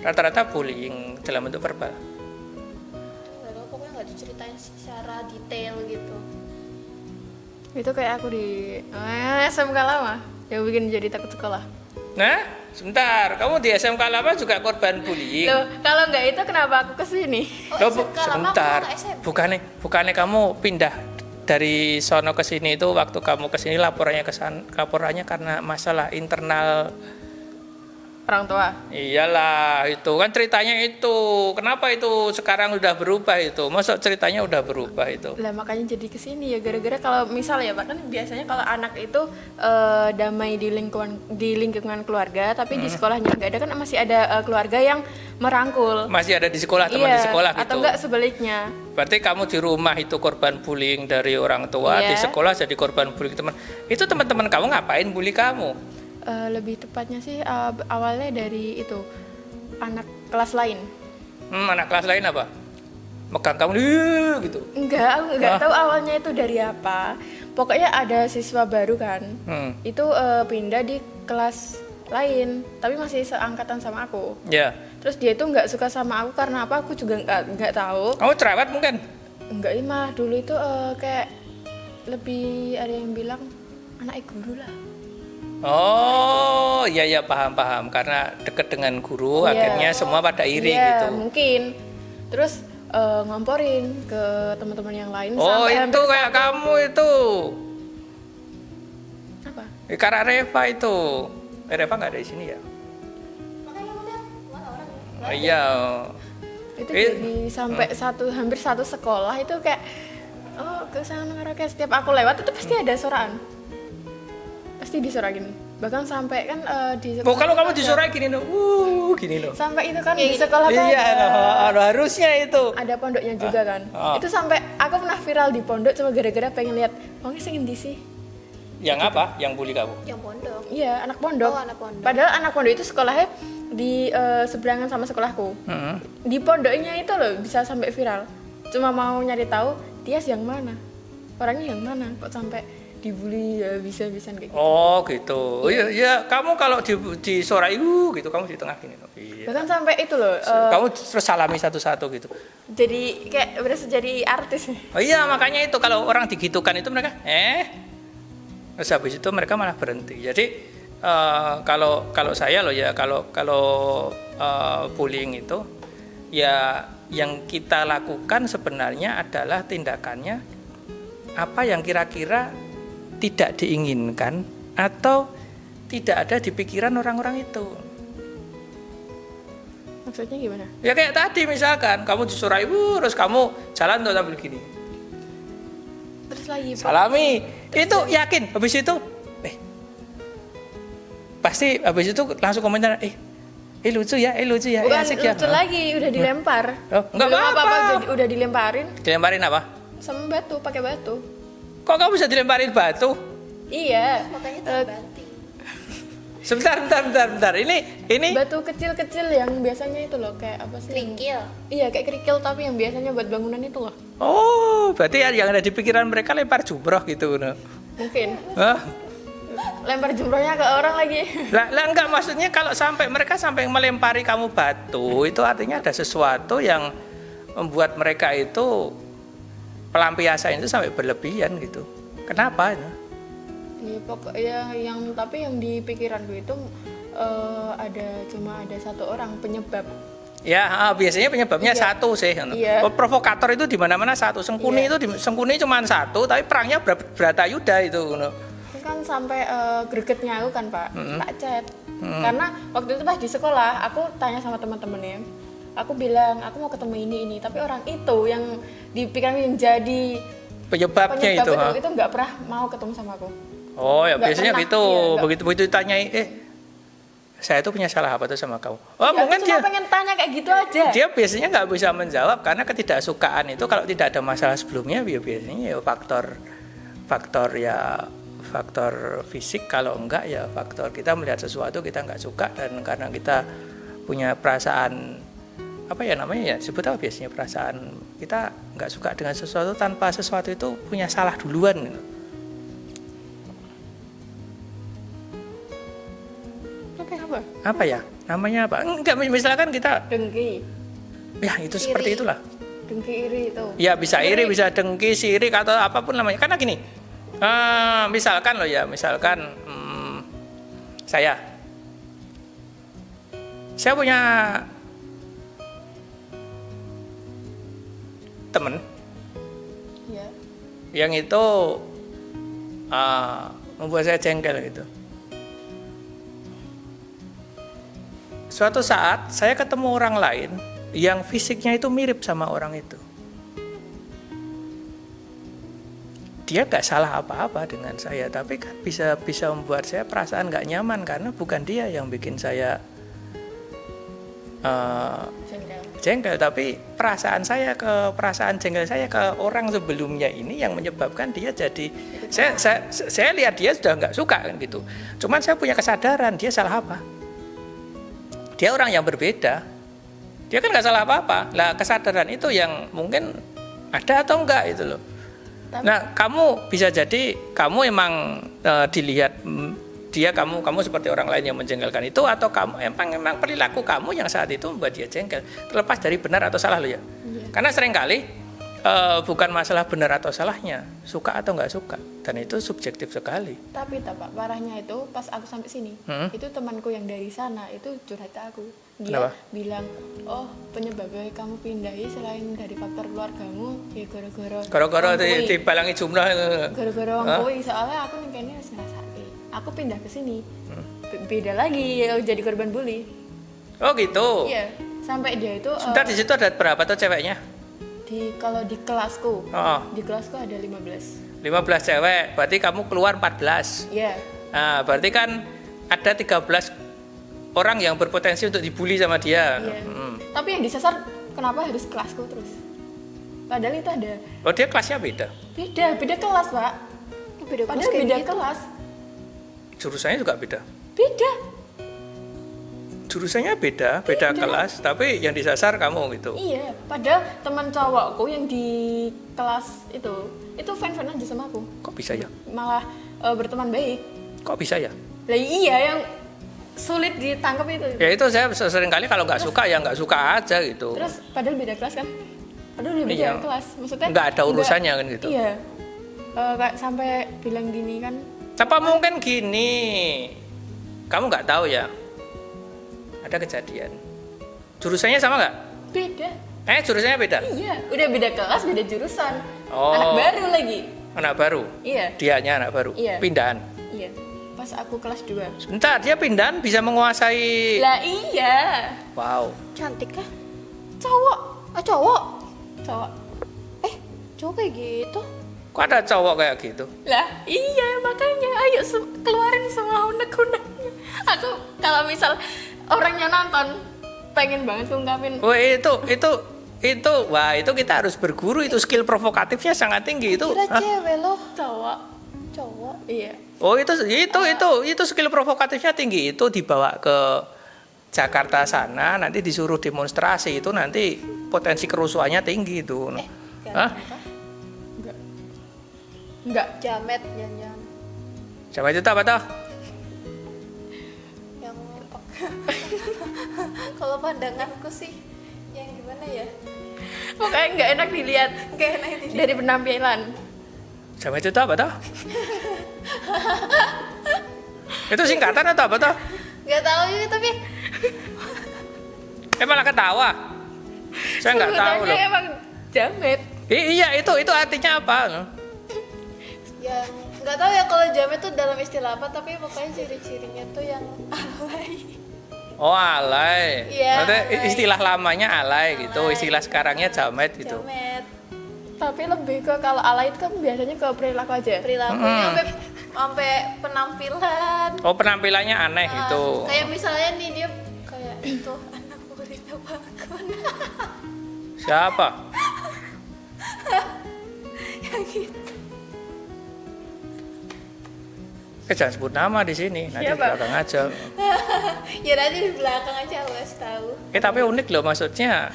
Rata-rata bullying dalam bentuk verbal. Gak tahu, pokoknya gak diceritain secara detail gitu. Itu kayak aku di SMK lama yang bikin jadi takut sekolah. Nah, sebentar, kamu di SMK lama juga korban bullying. Loh, kalau nggak itu kenapa aku kesini? Loh, SMK lama sebentar. aku nggak SMP. Bukannya kamu pindah dari sono ke sini itu waktu kamu ke sini laporannya karena masalah internal. Orang tua. Iyalah, itu kan ceritanya itu. Kenapa itu sekarang udah berubah itu? Masa ceritanya udah berubah itu? Lah makanya jadi kesini ya gara-gara kalau misal ya bahkan biasanya kalau anak itu damai di lingkungan keluarga tapi di sekolahnya nggak ada kan masih ada keluarga yang merangkul. Masih ada di sekolah, teman di sekolah gitu. Atau enggak sebaliknya. Berarti kamu di rumah itu korban bullying dari orang tua, Iya. di sekolah jadi korban bullying teman. Itu teman-teman kamu ngapain bully kamu? Lebih tepatnya sih awalnya dari itu anak kelas lain. Anak kelas lain apa? Megang kamu gitu. Enggak, aku enggak tahu awalnya itu dari apa. Pokoknya ada siswa baru kan. Itu pindah di kelas lain, tapi masih seangkatan sama aku. Ya. Terus dia itu nggak suka sama aku karena apa? Aku juga nggak tahu. Kamu cerewet mungkin? Enggak mah dulu itu kayak lebih ada yang bilang anak guru lah. Oh, iya paham karena deket dengan guru Iya. akhirnya semua pada iri Iya, gitu. mungkin. Terus ngomporin ke teman-teman yang lain. Oh, sampai itu hampir kayak kamu itu. apa? Karena Reva itu. Reva nggak ada di sini ya? Makanya aku lihat mana orang. Oh, iya. Itu jadi sampai hampir satu sekolah itu kayak ke sana kayak setiap aku lewat itu pasti ada soraan. Pasti disorakin. Bahkan sampai kan di sekolah. Oh, kalau kamu disuruh gini loh. Gini loh. Sampai itu kan di sekolah kan Iya, harusnya itu. ada pondoknya juga kan. Ah. Itu sampai aku pernah viral di pondok cuma gara-gara pengen lihat orangnya sing endi sih. Yang apa? Yang bully kamu? Yang pondok. Iya, anak pondok. Oh, anak pondok. Padahal anak pondok itu sekolahnya di seberangan sama sekolahku. Di pondoknya itu loh bisa sampai viral. Cuma mau nyari tahu Tias yang mana, orangnya yang mana, kok sampai dibully ya bisa-bisan kayak gitu. Oh gitu. Iya, kamu kalau disorai gitu, kamu di tengah gini. Iya. Bahkan sampai itu loh. Kamu terus salami satu-satu gitu. Jadi kayak berasa jadi artis. Oh iya, makanya itu kalau orang digitukan itu mereka terus habis itu mereka malah berhenti. Jadi kalau saya loh ya kalau bullying itu ya yang kita lakukan sebenarnya adalah tindakannya apa yang kira-kira tidak diinginkan atau tidak ada di pikiran orang-orang itu. Maksudnya gimana? Ya kayak tadi misalkan kamu disuruh ibu terus kamu jalan tuh sambil gini. Terus lagi Salami. Itu yakin habis itu pasti habis itu langsung komentar, lucu ya, Bukan asik ya. lucu lagi, udah dilempar. Oh, nggak Belum apa-apa. udah dilemparin Dilemparin apa? sama batu, pakai batu. Kok kamu bisa dilemparin batu? Iya. Makanya terbanting. Sebentar. Ini Batu kecil-kecil yang biasanya itu loh, kayak apa sih? Kerikil. Iya, kayak kerikil tapi yang biasanya buat bangunan itu loh. oh, berarti yang ada di pikiran mereka lempar jumroh gitu. No. Mungkin. Hah? Lempar jumrohnya ke orang lagi. Lah enggak, maksudnya kalau mereka sampai melempari kamu batu, itu artinya ada sesuatu yang membuat mereka itu pelampiasan itu sampai berlebihan gitu. Kenapa? Iya, pokoknya tapi yang di pikiranku itu cuma ada satu orang penyebab. Ya, biasanya penyebabnya Iya. satu sih. Iya. Provokator itu di mana-mana satu. Sengkuni Iya. Sengkuni cuma satu, tapi perangnya Bratayuda itu. Kan sampai gregetnya aku kan Pak, tak chat. Karena waktu itu pas di sekolah aku tanya sama teman-temannya, aku bilang aku mau ketemu ini, tapi orang itu yang di pikiran yang jadi Penyebabnya itu. itu nggak pernah mau ketemu sama aku. Oh ya, Nggak biasanya pernah, gitu. iya, nggak. Begitu ditanyai, saya itu punya salah apa tuh sama kamu? Oh, Ya, mungkin aku cuma dia pengen tanya kayak gitu aja. dia biasanya nggak bisa menjawab karena ketidaksukaan itu kalau tidak ada masalah sebelumnya biasanya ya faktor fisik, kalau enggak ya faktor kita melihat sesuatu kita nggak suka, dan karena kita punya perasaan apa ya namanya ya, sebut apa biasanya, perasaan kita nggak suka dengan sesuatu tanpa sesuatu itu punya salah duluan gitu. Apa ya namanya, apa enggak, misalkan kita Dengki ya itu seperti itulah. dengki iri itu. Ya bisa iri, Iri. bisa dengki, sirik atau apapun namanya. Karena gini, misalkan saya punya temen Iya. yang itu membuat saya jengkel gitu. Suatu saat saya ketemu orang lain yang fisiknya itu mirip sama orang itu. Dia gak salah apa-apa dengan saya, tapi kan bisa membuat saya perasaan gak nyaman karena bukan dia yang bikin saya jengkel, tapi perasaan jengkel saya ke orang sebelumnya ini yang menyebabkan dia jadi saya lihat dia sudah nggak suka kan gitu. Cuman saya punya kesadaran dia salah apa. Dia orang yang berbeda. Dia kan nggak salah apa-apa. Lah kesadaran itu yang mungkin ada atau enggak itu loh. Nah, kamu bisa jadi kamu emang dilihat dia kamu seperti orang lain yang menjengkelkan itu, atau kamu emang perilaku kamu yang saat itu membuat dia jengkel. Terlepas dari benar atau salah lo ya. Iya. Karena seringkali bukan masalah benar atau salahnya, suka atau nggak suka, dan itu subjektif sekali. Tapi Pak, parahnya itu pas aku sampai sini, itu temanku yang dari sana itu curhat ke aku. Dia Kenapa? bilang, oh penyebabnya kamu pindahi selain dari faktor keluargamu, ya Gara-gara wong kuwi. dibalangi jumlah. Gara-gara wong kuwi, soalnya aku nih kayaknya harus ngerasake. Aku pindah ke sini, beda lagi, jadi korban bully. Oh gitu. Iya, sampai dia itu Sebentar, di situ ada berapa tuh ceweknya? kalau di kelasku, Oh. di kelasku ada 15. 15 cewek, berarti kamu keluar 14. Iya. Nah, berarti kan ada 13 orang yang berpotensi untuk dibully sama dia. Iya. Tapi yang disasar kenapa harus kelasku terus? Padahal itu ada Oh, dia kelasnya beda. beda kelas, Pak. Beda Padahal kayak beda gitu. kelas. Jurusannya juga beda. Beda. Jurusannya beda kelas, tapi yang disasar kamu gitu. Iya, padahal teman cowokku yang di kelas itu fan-fan aja sama aku. Kok bisa ya? Malah berteman baik. Kok bisa ya? Lah iya yang sulit ditangkap itu. Ya itu saya sering kali kalau nggak suka ya nggak suka aja gitu. Terus padahal beda kelas kan? Padahal udah beda Iya. kelas. Maksudnya Nggak ada urusannya kan gitu. Iya. Kayak sampai bilang gini kan. Apa mungkin gini? Kamu nggak tahu ya? Ada kejadian. Jurusannya sama nggak? Beda. Jurusannya beda? Iya, udah beda kelas, beda jurusan. Oh. Anak baru lagi. Anak baru? Iya. Dianya anak baru? Iya. Pindahan? Iya. Pas aku kelas 2. Sebentar, dia pindahan bisa menguasai. Lah iya. Wow. Cantik kah? Cowok. Cowok? Cowok. Cowok kayak gitu? Kok ada cowok kayak gitu? Lah iya, makanya ayo keluarin semua unek-uneknya. Aku Kalau misal orangnya nonton pengen banget ngungkapin. Oh wah itu kita harus berguru, itu skill provokatifnya sangat tinggi itu. Kira cewek loh, Cowok. Iya. Oh itu skill provokatifnya tinggi, itu dibawa ke Jakarta sana nanti disuruh demonstrasi, itu nanti potensi kerusuhannya tinggi itu. Hah? Enggak. Jamet jangan. Coba itu apa toh? Yang kalau pandanganku sih yang gimana ya? Pokoknya nggak enak dilihat. Gak enak ini. Dari penampilan. Coba itu apa toh? Itu singkatan atau apa toh? Gak tahu juga tapi Malah ketawa. Saya nggak tahu loh. Sebutannya emang jamet. Iya itu artinya apa? yang nggak tahu ya kalau jamet tuh dalam istilah apa, tapi pokoknya ciri-cirinya tuh yang alay. Oh alay. Iya, Maksudnya alay. istilah lamanya alay gitu, Alay. istilah sekarangnya jamet gitu. Jamet. Tapi lebih ke kalau alay itu kan biasanya ke perilaku aja. Perilakunya sampai penampilan. Oh penampilannya aneh Ah, gitu. Kayak misalnya nih dia kayak itu anak murid bakun. Siapa? Yang gitu. Jangan sebut nama di sini, nanti di Siapa? belakang aja. Ya nanti di belakang aja wes tahu. Tapi unik loh maksudnya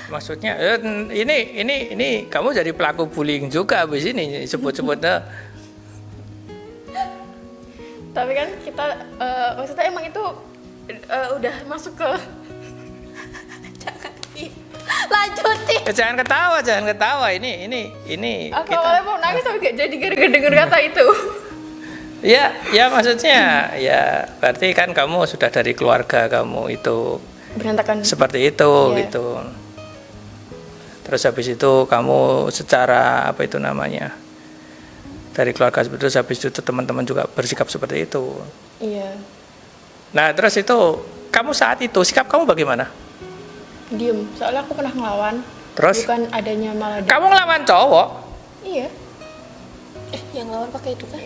ini kamu jadi pelaku bullying juga abis ini sebut-sebutnya. Tapi kan kita maksudnya emang itu udah masuk ke Jangan lanjutin. Jangan ketawa. Ini aku kita. awalnya mau nangis tapi gak jadi gara-gara denger kata itu. Ya maksudnya ya berarti kan kamu sudah dari keluarga kamu itu Berantakan. seperti itu Iya. gitu. Terus habis itu kamu secara apa itu namanya? Dari keluarga seperti itu, habis itu teman-teman juga bersikap seperti itu. Iya. Nah, terus itu kamu saat itu sikap kamu bagaimana? Diem. Soalnya aku pernah ngelawan. Terus? Bukan adanya malah. Kamu ngelawan cowok? Iya. Yang lawan pakai itu kan?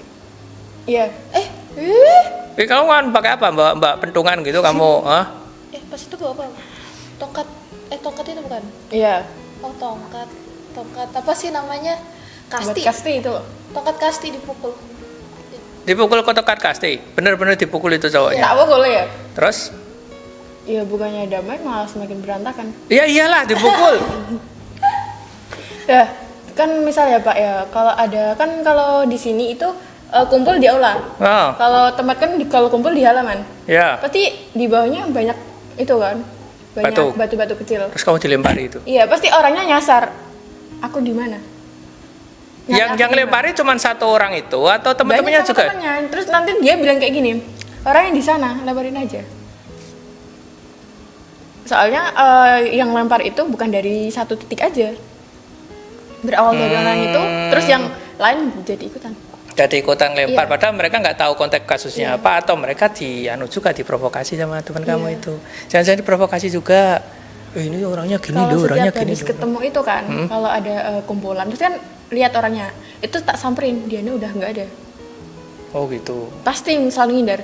Iya. Kamu ngelawan pakai apa? Mbak pentungan gitu kamu? Hah? Pas itu bawa apa? Tongkat. Tongkat itu bukan? Iya. Oh tongkat apa sih namanya? Buat Kasti. kasti itu. Tongkat kasti dipukul. Dipukul ke tokat kasti? Bener-bener dipukul itu cowoknya? Tak boleh ya? Terus? Iya bukannya damai malah semakin berantakan. Iya iyalah dipukul. Ya kan misal ya Pak ya, kalau ada kan kalau di sini itu kumpul di aula. Oh, Kalau tempat kan kalau kumpul di halaman. ya. Pasti di bawahnya banyak itu kan, banyak Batu. batu-batu kecil. Terus kamu dilempari itu? Iya pasti orangnya nyasar. Aku di mana? Yang lempari cuma satu orang itu atau teman-temannya Banyak sama juga? temannya. Terus nanti dia bilang kayak gini, orang yang di sana lemparin aja. Soalnya yang lempar itu bukan dari satu titik aja. Berawal dari orang itu, terus yang lain jadi ikutan. Jadi ikutan lempar, Iya. padahal mereka nggak tahu konteks kasusnya Iya. apa, atau mereka juga diprovokasi sama teman kamu Iya. itu. Jangan-jangan diprovokasi juga. Ini orangnya gini Kalau loh, orangnya setiap gini habis loh. ketemu itu kan, kalau ada kumpulan, terus kan lihat orangnya, itu tak samperin, dianya udah nggak ada. Oh gitu. Pasti selalu ngindar.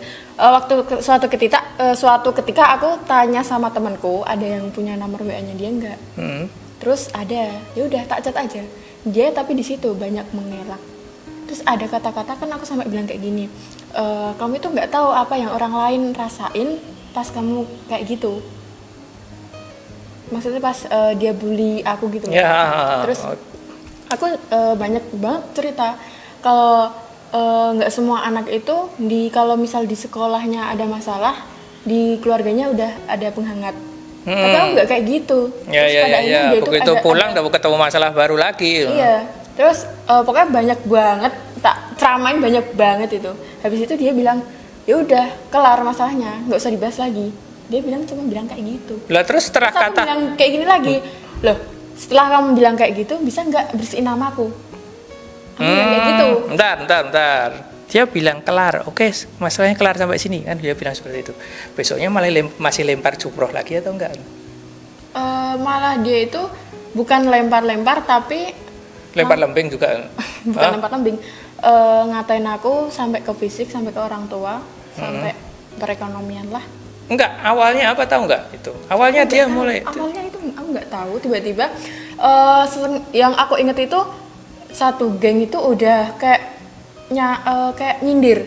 Suatu ketika aku tanya sama temanku, ada yang punya nomor WA-nya dia nggak? Terus ada, ya udah tak chat aja. Dia tapi di situ banyak mengelak. Terus ada kata-kata kan aku sampai bilang kayak gini, kamu itu nggak tahu apa yang orang lain rasain pas kamu kayak gitu. Maksudnya pas dia bully aku gitu. Ya. Terus aku banyak banget cerita kalau nggak semua anak itu kalau misal di sekolahnya ada masalah, di keluarganya udah ada penghangat. Tapi aku nggak kayak gitu. Ya, Terus pada akhirnya dia tuh begitu ada- pulang udah ketemu masalah baru lagi. Iya. Terus pokoknya banyak banget, tak ceramain banyak banget itu. Habis itu dia bilang, ya udah kelar masalahnya, nggak usah dibahas lagi. Dia cuma bilang kayak gitu. Lah terus setelah Terus aku kata bilang kayak gini lagi, loh setelah kamu bilang kayak gitu, bisa nggak bersihin namaku? Aku bilang kayak gitu. Bentar. Dia bilang kelar, oke, masalahnya kelar sampai sini kan, dia bilang seperti itu. Besoknya malah masih lempar jumroh lagi atau enggak? Malah dia itu bukan lempar-lempar tapi Lempar lembing juga. bukan Hah? lempar lembing, ngatain aku sampai ke fisik, sampai ke orang tua, sampai perekonomian lah. Enggak, awalnya apa tahu enggak itu? Awalnya dia mulai Awalnya itu aku nggak tahu, tiba-tiba yang aku inget itu satu geng itu udah kayak kayak nyindir.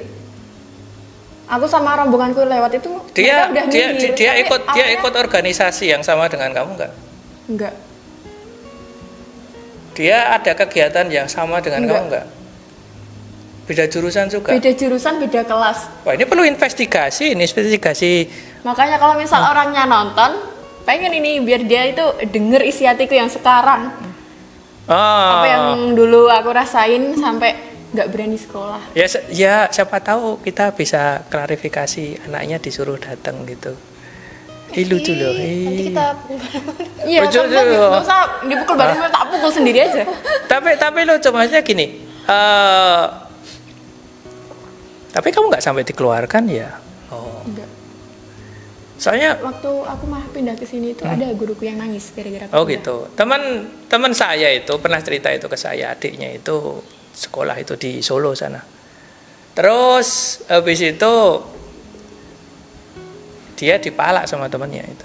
Aku sama rombonganku lewat itu dia mereka udah dia nyindir. dia Tapi ikut dia awalnya ikut organisasi yang sama dengan kamu enggak? enggak. Dia ada kegiatan yang sama dengan Enggak. kamu enggak? Beda jurusan juga? Beda jurusan, beda kelas. Wah, ini perlu investigasi, ini investigasi. Makanya kalau misal orangnya nonton, pengen ini biar dia itu denger isi hatiku yang sekarang. Apa yang dulu aku rasain sampai nggak berani sekolah. Ya siapa tahu kita bisa klarifikasi, anaknya disuruh datang gitu. Lucu loh. Nanti kita Iya, Lucu, sampai lucu. nggak usah dipukul badan, tak pukul sendiri aja. Tapi lucu, maksudnya gini. Tapi kamu nggak sampai dikeluarkan ya? Oh. Enggak. Soalnya Waktu aku mah pindah ke sini itu ada guruku yang nangis gara-gara oh pindah. gitu. Teman saya itu pernah cerita itu ke saya, adiknya itu sekolah itu di Solo sana. Terus habis itu dia dipalak sama temannya itu.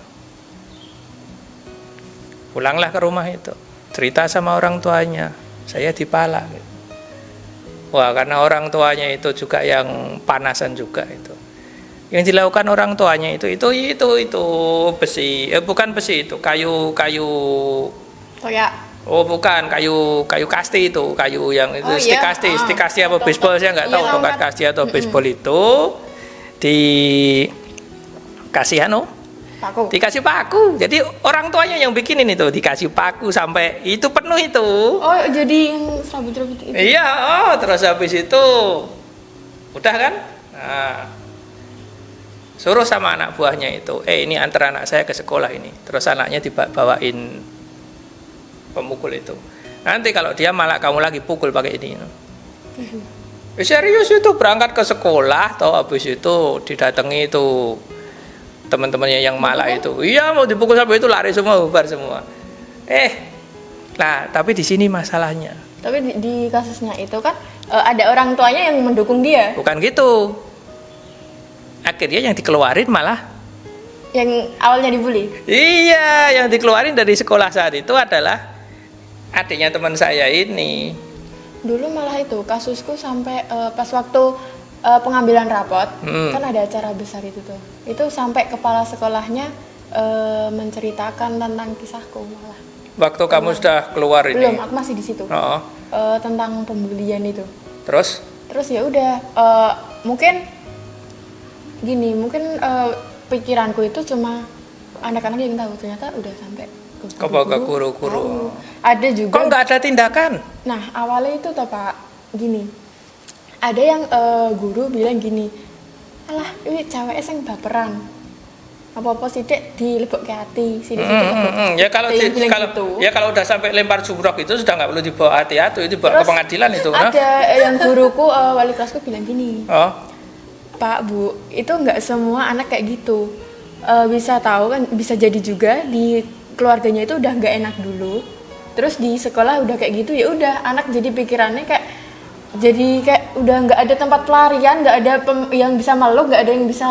Pulanglah ke rumah itu, cerita sama orang tuanya, saya dipalak. Gitu. Wah, karena orang tuanya itu juga yang panasan juga itu. Yang dilakukan orang tuanya itu besi, bukan besi itu, kayu. Toya. Oh bukan, kayu kasti itu, kayu yang itu iya. stick kasti apa baseball saya nggak tahu, Iya, tongkat tongkat. kasti atau baseball itu dikasih dikasih paku. Jadi orang tuanya yang bikinin itu dikasih paku sampai itu penuh itu. Oh, jadi yang serabut-serabut itu. Iya, terus habis itu udah kan? Nah, suruh sama anak buahnya itu, ini antar anak saya ke sekolah ini. Terus anaknya dibawain pemukul itu. Nanti kalau dia malah kamu lagi pukul pakai ini. Serius itu berangkat ke sekolah, atau habis itu didatangi itu teman-temannya yang malah itu. Iya mau dipukul sampai itu lari semua, bubar semua. Nah tapi di sini masalahnya. Tapi di kasusnya itu kan ada orang tuanya yang mendukung dia. Bukan gitu. Akhirnya yang dikeluarin malah Yang awalnya dibully. iya, yang dikeluarin dari sekolah saat itu adalah adiknya teman saya ini. Dulu malah itu kasusku sampai pas waktu pengambilan rapot kan ada acara besar itu tuh. Itu sampai kepala sekolahnya menceritakan tentang kisahku malah. Waktu kamu sudah keluar ini. Belum, aku masih di situ. Oh. Tentang pembulian itu. Terus? Terus ya udah mungkin gini, mungkin pikiranku itu cuma anak-anak yang tahu, ternyata udah sampai ke guru-guru. Ada juga. Kok nggak ada tindakan? Nah awalnya itu toh Pak, gini, ada yang guru bilang gini, alah ini cewek sing baperan, apa-apa sidik dilebok ke hati, sidik-sidik. Ya kalau gitu. kalau udah sampai lempar jumrok itu sudah nggak perlu dibawa hati-hati, itu dibawa ke pengadilan itu. Ada yang guruku wali kelasku bilang gini, Oh. Pak Bu, itu nggak semua anak kayak gitu. Bisa tahu kan, bisa jadi juga di keluarganya itu udah nggak enak dulu. Terus di sekolah udah kayak gitu, ya udah anak jadi pikirannya kayak udah nggak ada tempat pelarian, nggak ada yang bisa meluk, nggak ada yang bisa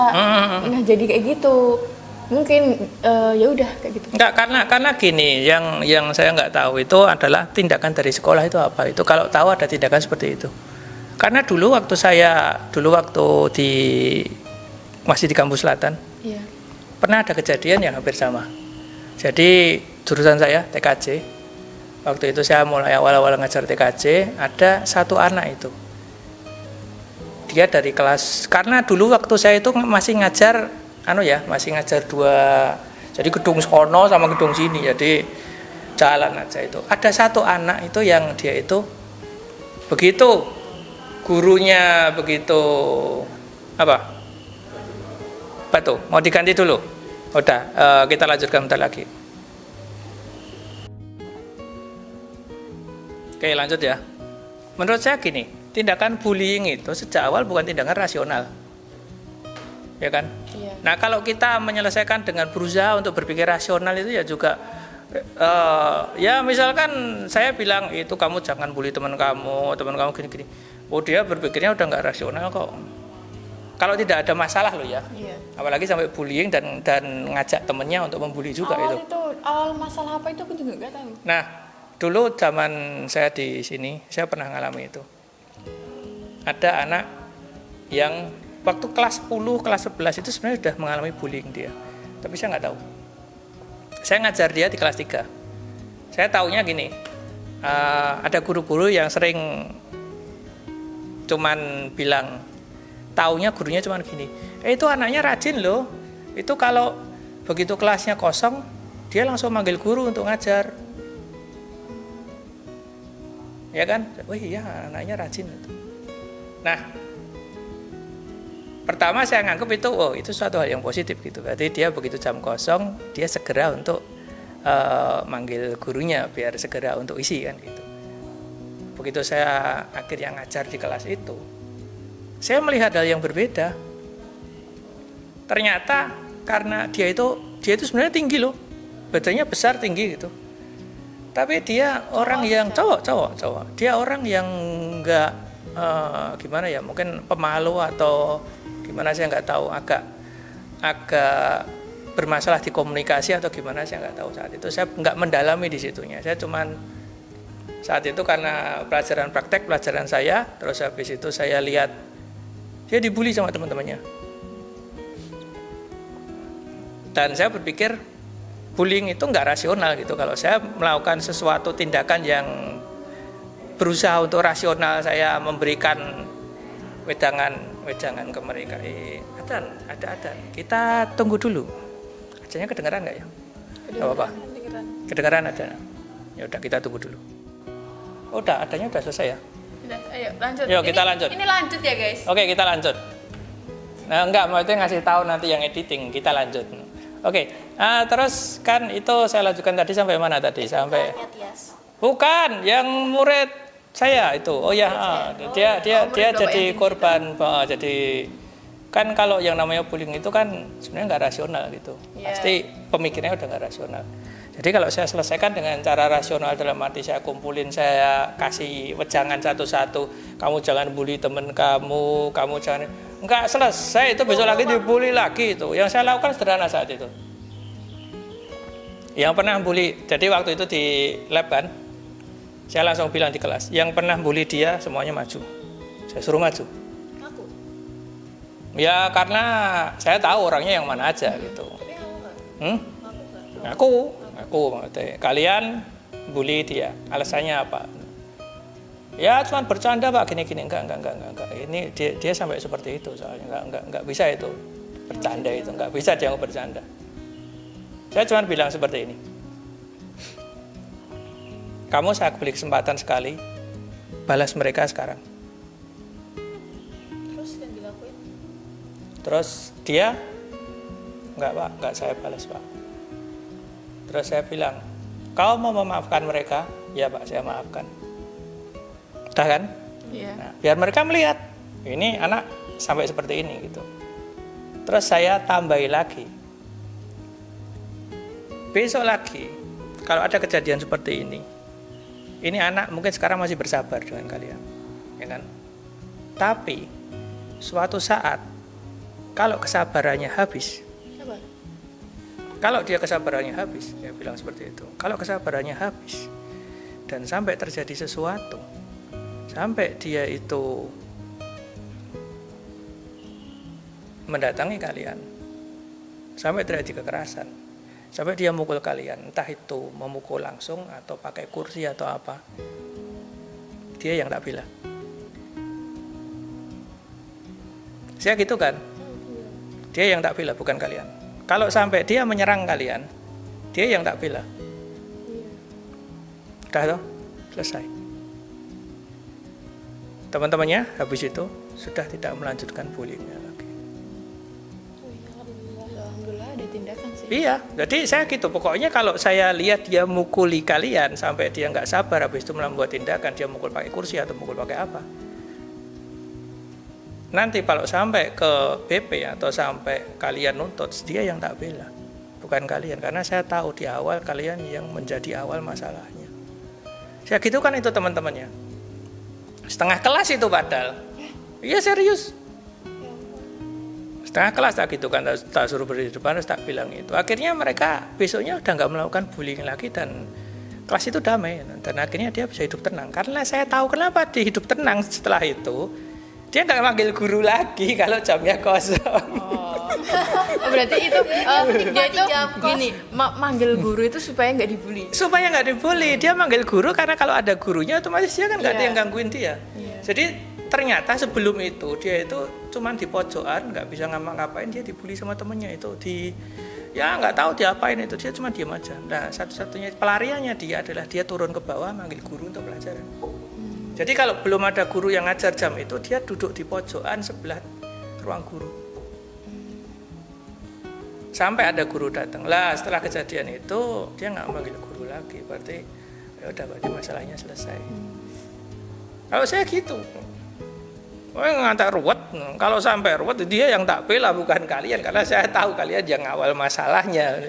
nah jadi kayak gitu. Mungkin ya udah kayak gitu. Enggak, karena gini, yang saya nggak tahu itu adalah tindakan dari sekolah itu apa. Itu kalau tahu ada tindakan seperti itu. Karena dulu waktu masih di kampus Selatan, Iya. pernah ada kejadian yang hampir sama. Jadi jurusan saya TKJ, waktu itu saya mulai awal-awal ngajar TKJ, ada satu anak itu, dia dari kelas, karena dulu waktu saya itu masih ngajar masih ngajar dua, jadi gedung sono sama gedung sini, jadi jalan aja itu. Ada satu anak itu yang dia itu begitu gurunya begitu apa tuh mau diganti dulu. Udah, kita lanjutkan bentar lagi. Oke, lanjut ya. Menurut saya gini, tindakan bullying itu sejak awal bukan tindakan rasional, ya kan? Iya. Nah, kalau kita menyelesaikan dengan berusaha untuk berpikir rasional itu ya juga, ya misalkan saya bilang itu kamu jangan bully teman kamu gini-gini. Oh dia berpikirnya udah nggak rasional kok. Kalau tidak ada masalah loh ya. Iya. Apalagi sampai bullying dan ngajak temennya untuk membuli juga itu. Awal masalah apa itu aku juga nggak tahu. Nah, dulu zaman saya di sini, saya pernah ngalami itu. Ada anak yang waktu kelas 10, kelas 11 itu sebenarnya sudah mengalami bullying dia. Tapi saya nggak tahu. Saya ngajar dia di kelas 3. Saya taunya gini, ada guru-guru yang sering cuman bilang, taunya gurunya cuman gini, itu anaknya rajin loh, itu kalau begitu kelasnya kosong, dia langsung manggil guru untuk ngajar. Ya kan? Wih iya, anaknya rajin itu. Nah, pertama saya nganggap itu suatu hal yang positif gitu. Berarti dia begitu jam kosong, dia segera untuk manggil gurunya biar segera untuk isi kan gitu. Begitu saya akhirnya ngajar di kelas itu, saya melihat hal yang berbeda. Ternyata karena dia itu sebenarnya tinggi loh, badannya besar tinggi gitu. Tapi dia orang yang cowok. Dia orang yang nggak gimana ya, mungkin pemalu atau gimana saya nggak tahu, agak bermasalah di komunikasi atau gimana saya nggak tahu saat itu. Saya nggak mendalami di situnya. Saya cuman saat itu karena pelajaran saya, terus habis itu saya lihat dia dibully sama teman-temannya. Dan saya berpikir bullying itu nggak rasional gitu. Kalau saya melakukan sesuatu tindakan yang berusaha untuk rasional, saya memberikan wejangan ke mereka. Ada. Kita tunggu dulu. Acaranya kedengaran nggak ya? Nggak apa-apa. Kedengaran ada. Ya udah kita tunggu dulu. Udah, adanya udah selesai ya. Udah, ayo lanjut. Yuk kita lanjut. Ini lanjut ya guys. Oke, kita lanjut. Nah, enggak, maksudnya ngasih tahu nanti yang editing, kita lanjut. Oke, terus kan itu saya lanjutkan tadi sampai mana tadi? Sampai bukan, yang murid saya itu. Oh ya, dia jadi korban. Jadi kan kalau yang namanya bullying itu kan sebenarnya nggak rasional gitu. Yeah. Pasti pemikirannya udah nggak rasional. Jadi kalau saya selesaikan dengan cara rasional, dalam arti saya kumpulin, saya kasih wejangan satu-satu, kamu jangan bully temen kamu jangan, enggak selesai itu besok lagi dibully lagi itu. Yang saya lakukan sederhana saat itu. Yang pernah bully, jadi waktu itu di lab kan, saya langsung bilang di kelas, yang pernah bully dia semuanya maju. Saya suruh maju. Aku. Ya karena saya tahu orangnya yang mana aja gitu. Tapi kamu nggak? Aku kalian bully dia, alasannya apa? Ya cuma bercanda Pak, gini enggak. Ini dia sampai seperti itu soalnya enggak bisa itu bercanda itu, enggak bisa dia bercanda. Saya cuma bilang seperti ini. Kamu saya beri kesempatan sekali, balas mereka sekarang. Terus yang dilakuin? Terus dia enggak Pak, enggak saya balas Pak. Terus saya bilang, kau mau memaafkan mereka? Ya Pak, saya maafkan. Udah kan? Iya. Nah, biar mereka melihat, ini anak sampai seperti ini gitu. Terus saya tambahi lagi. Besok lagi, kalau ada kejadian seperti ini anak mungkin sekarang masih bersabar dengan kalian. Ya kan? Tapi, suatu saat, kalau kesabarannya habis, kalau dia kesabarannya habis, dia bilang seperti itu. Kalau kesabarannya habis dan sampai terjadi sesuatu, sampai dia itu mendatangi kalian, sampai terjadi kekerasan, sampai dia mukul kalian, entah itu memukul langsung atau pakai kursi atau apa, dia yang tak bela. Saya gitu kan? Dia yang tak bela, bukan kalian. Kalau sampai dia menyerang kalian, dia yang tak bela. Udah toh? Selesai. Teman-temannya habis itu sudah tidak melanjutkan bullyingnya lagi. Alhamdulillah ada tindakan sih. Iya, jadi saya gitu. Pokoknya kalau saya lihat dia mukuli kalian sampai dia nggak sabar, habis itu membuat tindakan, dia mukul pakai kursi atau mukul pakai apa. Nanti kalau sampai ke BP atau sampai kalian nuntut, dia yang tak bela, bukan kalian. Karena saya tahu di awal kalian yang menjadi awal masalahnya. Saya gitu kan itu teman-temannya. Setengah kelas itu padahal. Iya serius. Tengah kelas tak gitu kan, tak suruh berdiri di depan, terus tak bilang itu. Akhirnya mereka besoknya udah nggak melakukan bullying lagi dan kelas itu damai. Dan akhirnya dia bisa hidup tenang. Karena saya tahu kenapa dia hidup tenang setelah itu. Dia nggak manggil guru lagi kalau jamnya kosong. Berarti itu dia itu jam kos. gini, manggil guru itu supaya nggak dibully. Supaya nggak dibully, dia manggil guru karena kalau ada gurunya otomatis dia kan nggak ada Iya. yang gangguin dia. Iya. Jadi ternyata sebelum itu dia itu cuman di pojokan, nggak bisa ngapa-ngapain, dia dibully sama temennya itu ya nggak tahu diapain itu, dia cuma diam aja. Nah satu-satunya pelariannya dia adalah dia turun ke bawah manggil guru untuk pelajaran. Jadi kalau belum ada guru yang ngajar jam itu, dia duduk di pojokan sebelah ruang guru. Sampai ada guru datang. Lah setelah kejadian itu dia nggak manggil guru lagi, berarti ya udah berarti masalahnya selesai. Kalau saya gitu, ngantar ruwet. Kalau sampai ruwet dia yang tak bela bukan kalian, karena saya tahu kalian yang awal masalahnya.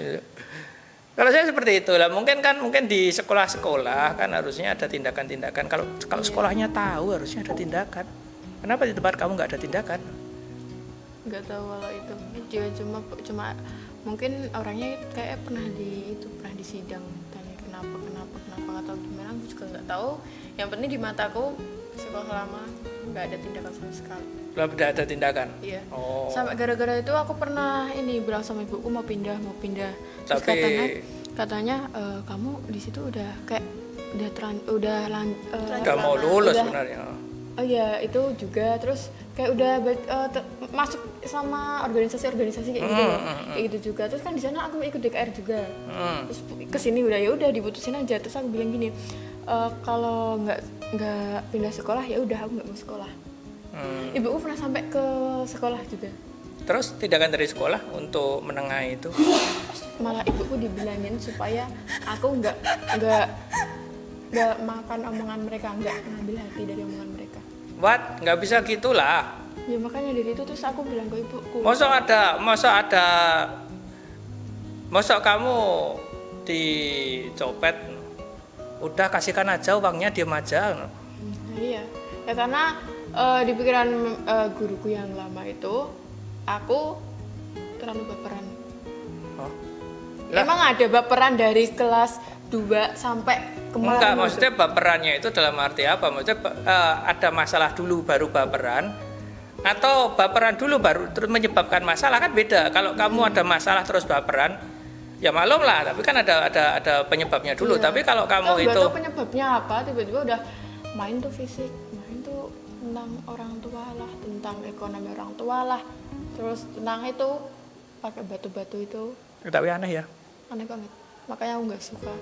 Kalau saya seperti itu lah, mungkin di sekolah-sekolah kan harusnya ada tindakan-tindakan. Kalau sekolahnya tahu harusnya ada tindakan. Kenapa di tempat kamu nggak ada tindakan? Nggak tahu kalau itu dia cuma mungkin orangnya kayak pernah di sidang tanya kenapa atau gimana, aku juga nggak tahu. Yang penting di mataku sekolah lama nggak ada tindakan sama sekali. Belum ada tindakan. Iya. Oh. Sampai gara-gara itu aku pernah bilang sama ibuku mau pindah. Terus Tapi katanya kamu di situ udah kayak nggak mau lulus udah, sebenarnya. Oh iya itu juga, terus kayak udah masuk sama organisasi kayak gitu kayak gitu juga. Terus kan di sana aku ikut DKR juga. Terus kesini udah diputusin aja. Terus aku bilang gini, kalau nggak pindah sekolah ya udah aku nggak mau sekolah. Ibuku pernah sampai ke sekolah juga. Terus tindakan dari sekolah untuk menengahi itu? Malah ibuku dibilangin supaya aku nggak makan omongan mereka, nggak ngambil hati dari omongan mereka. What? Nggak bisa gitulah. Ya makanya dari itu terus aku bilang ke ibuku. Masa kamu dicopet, udah kasihkan aja uangnya, diam aja. Nah, iya. Ya karena di pikiran guruku yang lama itu aku terlalu baperan. Oh. Emang ada baperan dari kelas 2 sampai kemarin? Enggak, maksudnya baperannya itu dalam arti apa? Maksudnya ada masalah dulu baru baperan, atau baperan dulu baru terus menyebabkan masalah, kan beda. Kalau kamu ada masalah terus baperan, ya malum lah, tapi kan ada penyebabnya dulu. Iya. Tapi kalau kamu nggak itu tahu penyebabnya apa, tiba-tiba udah main tuh fisik, main tuh tentang orang tua lah, tentang ekonomi orang tua lah, terus tentang itu pakai batu-batu itu tapi aneh ya. aneh banget, makanya aku nggak suka.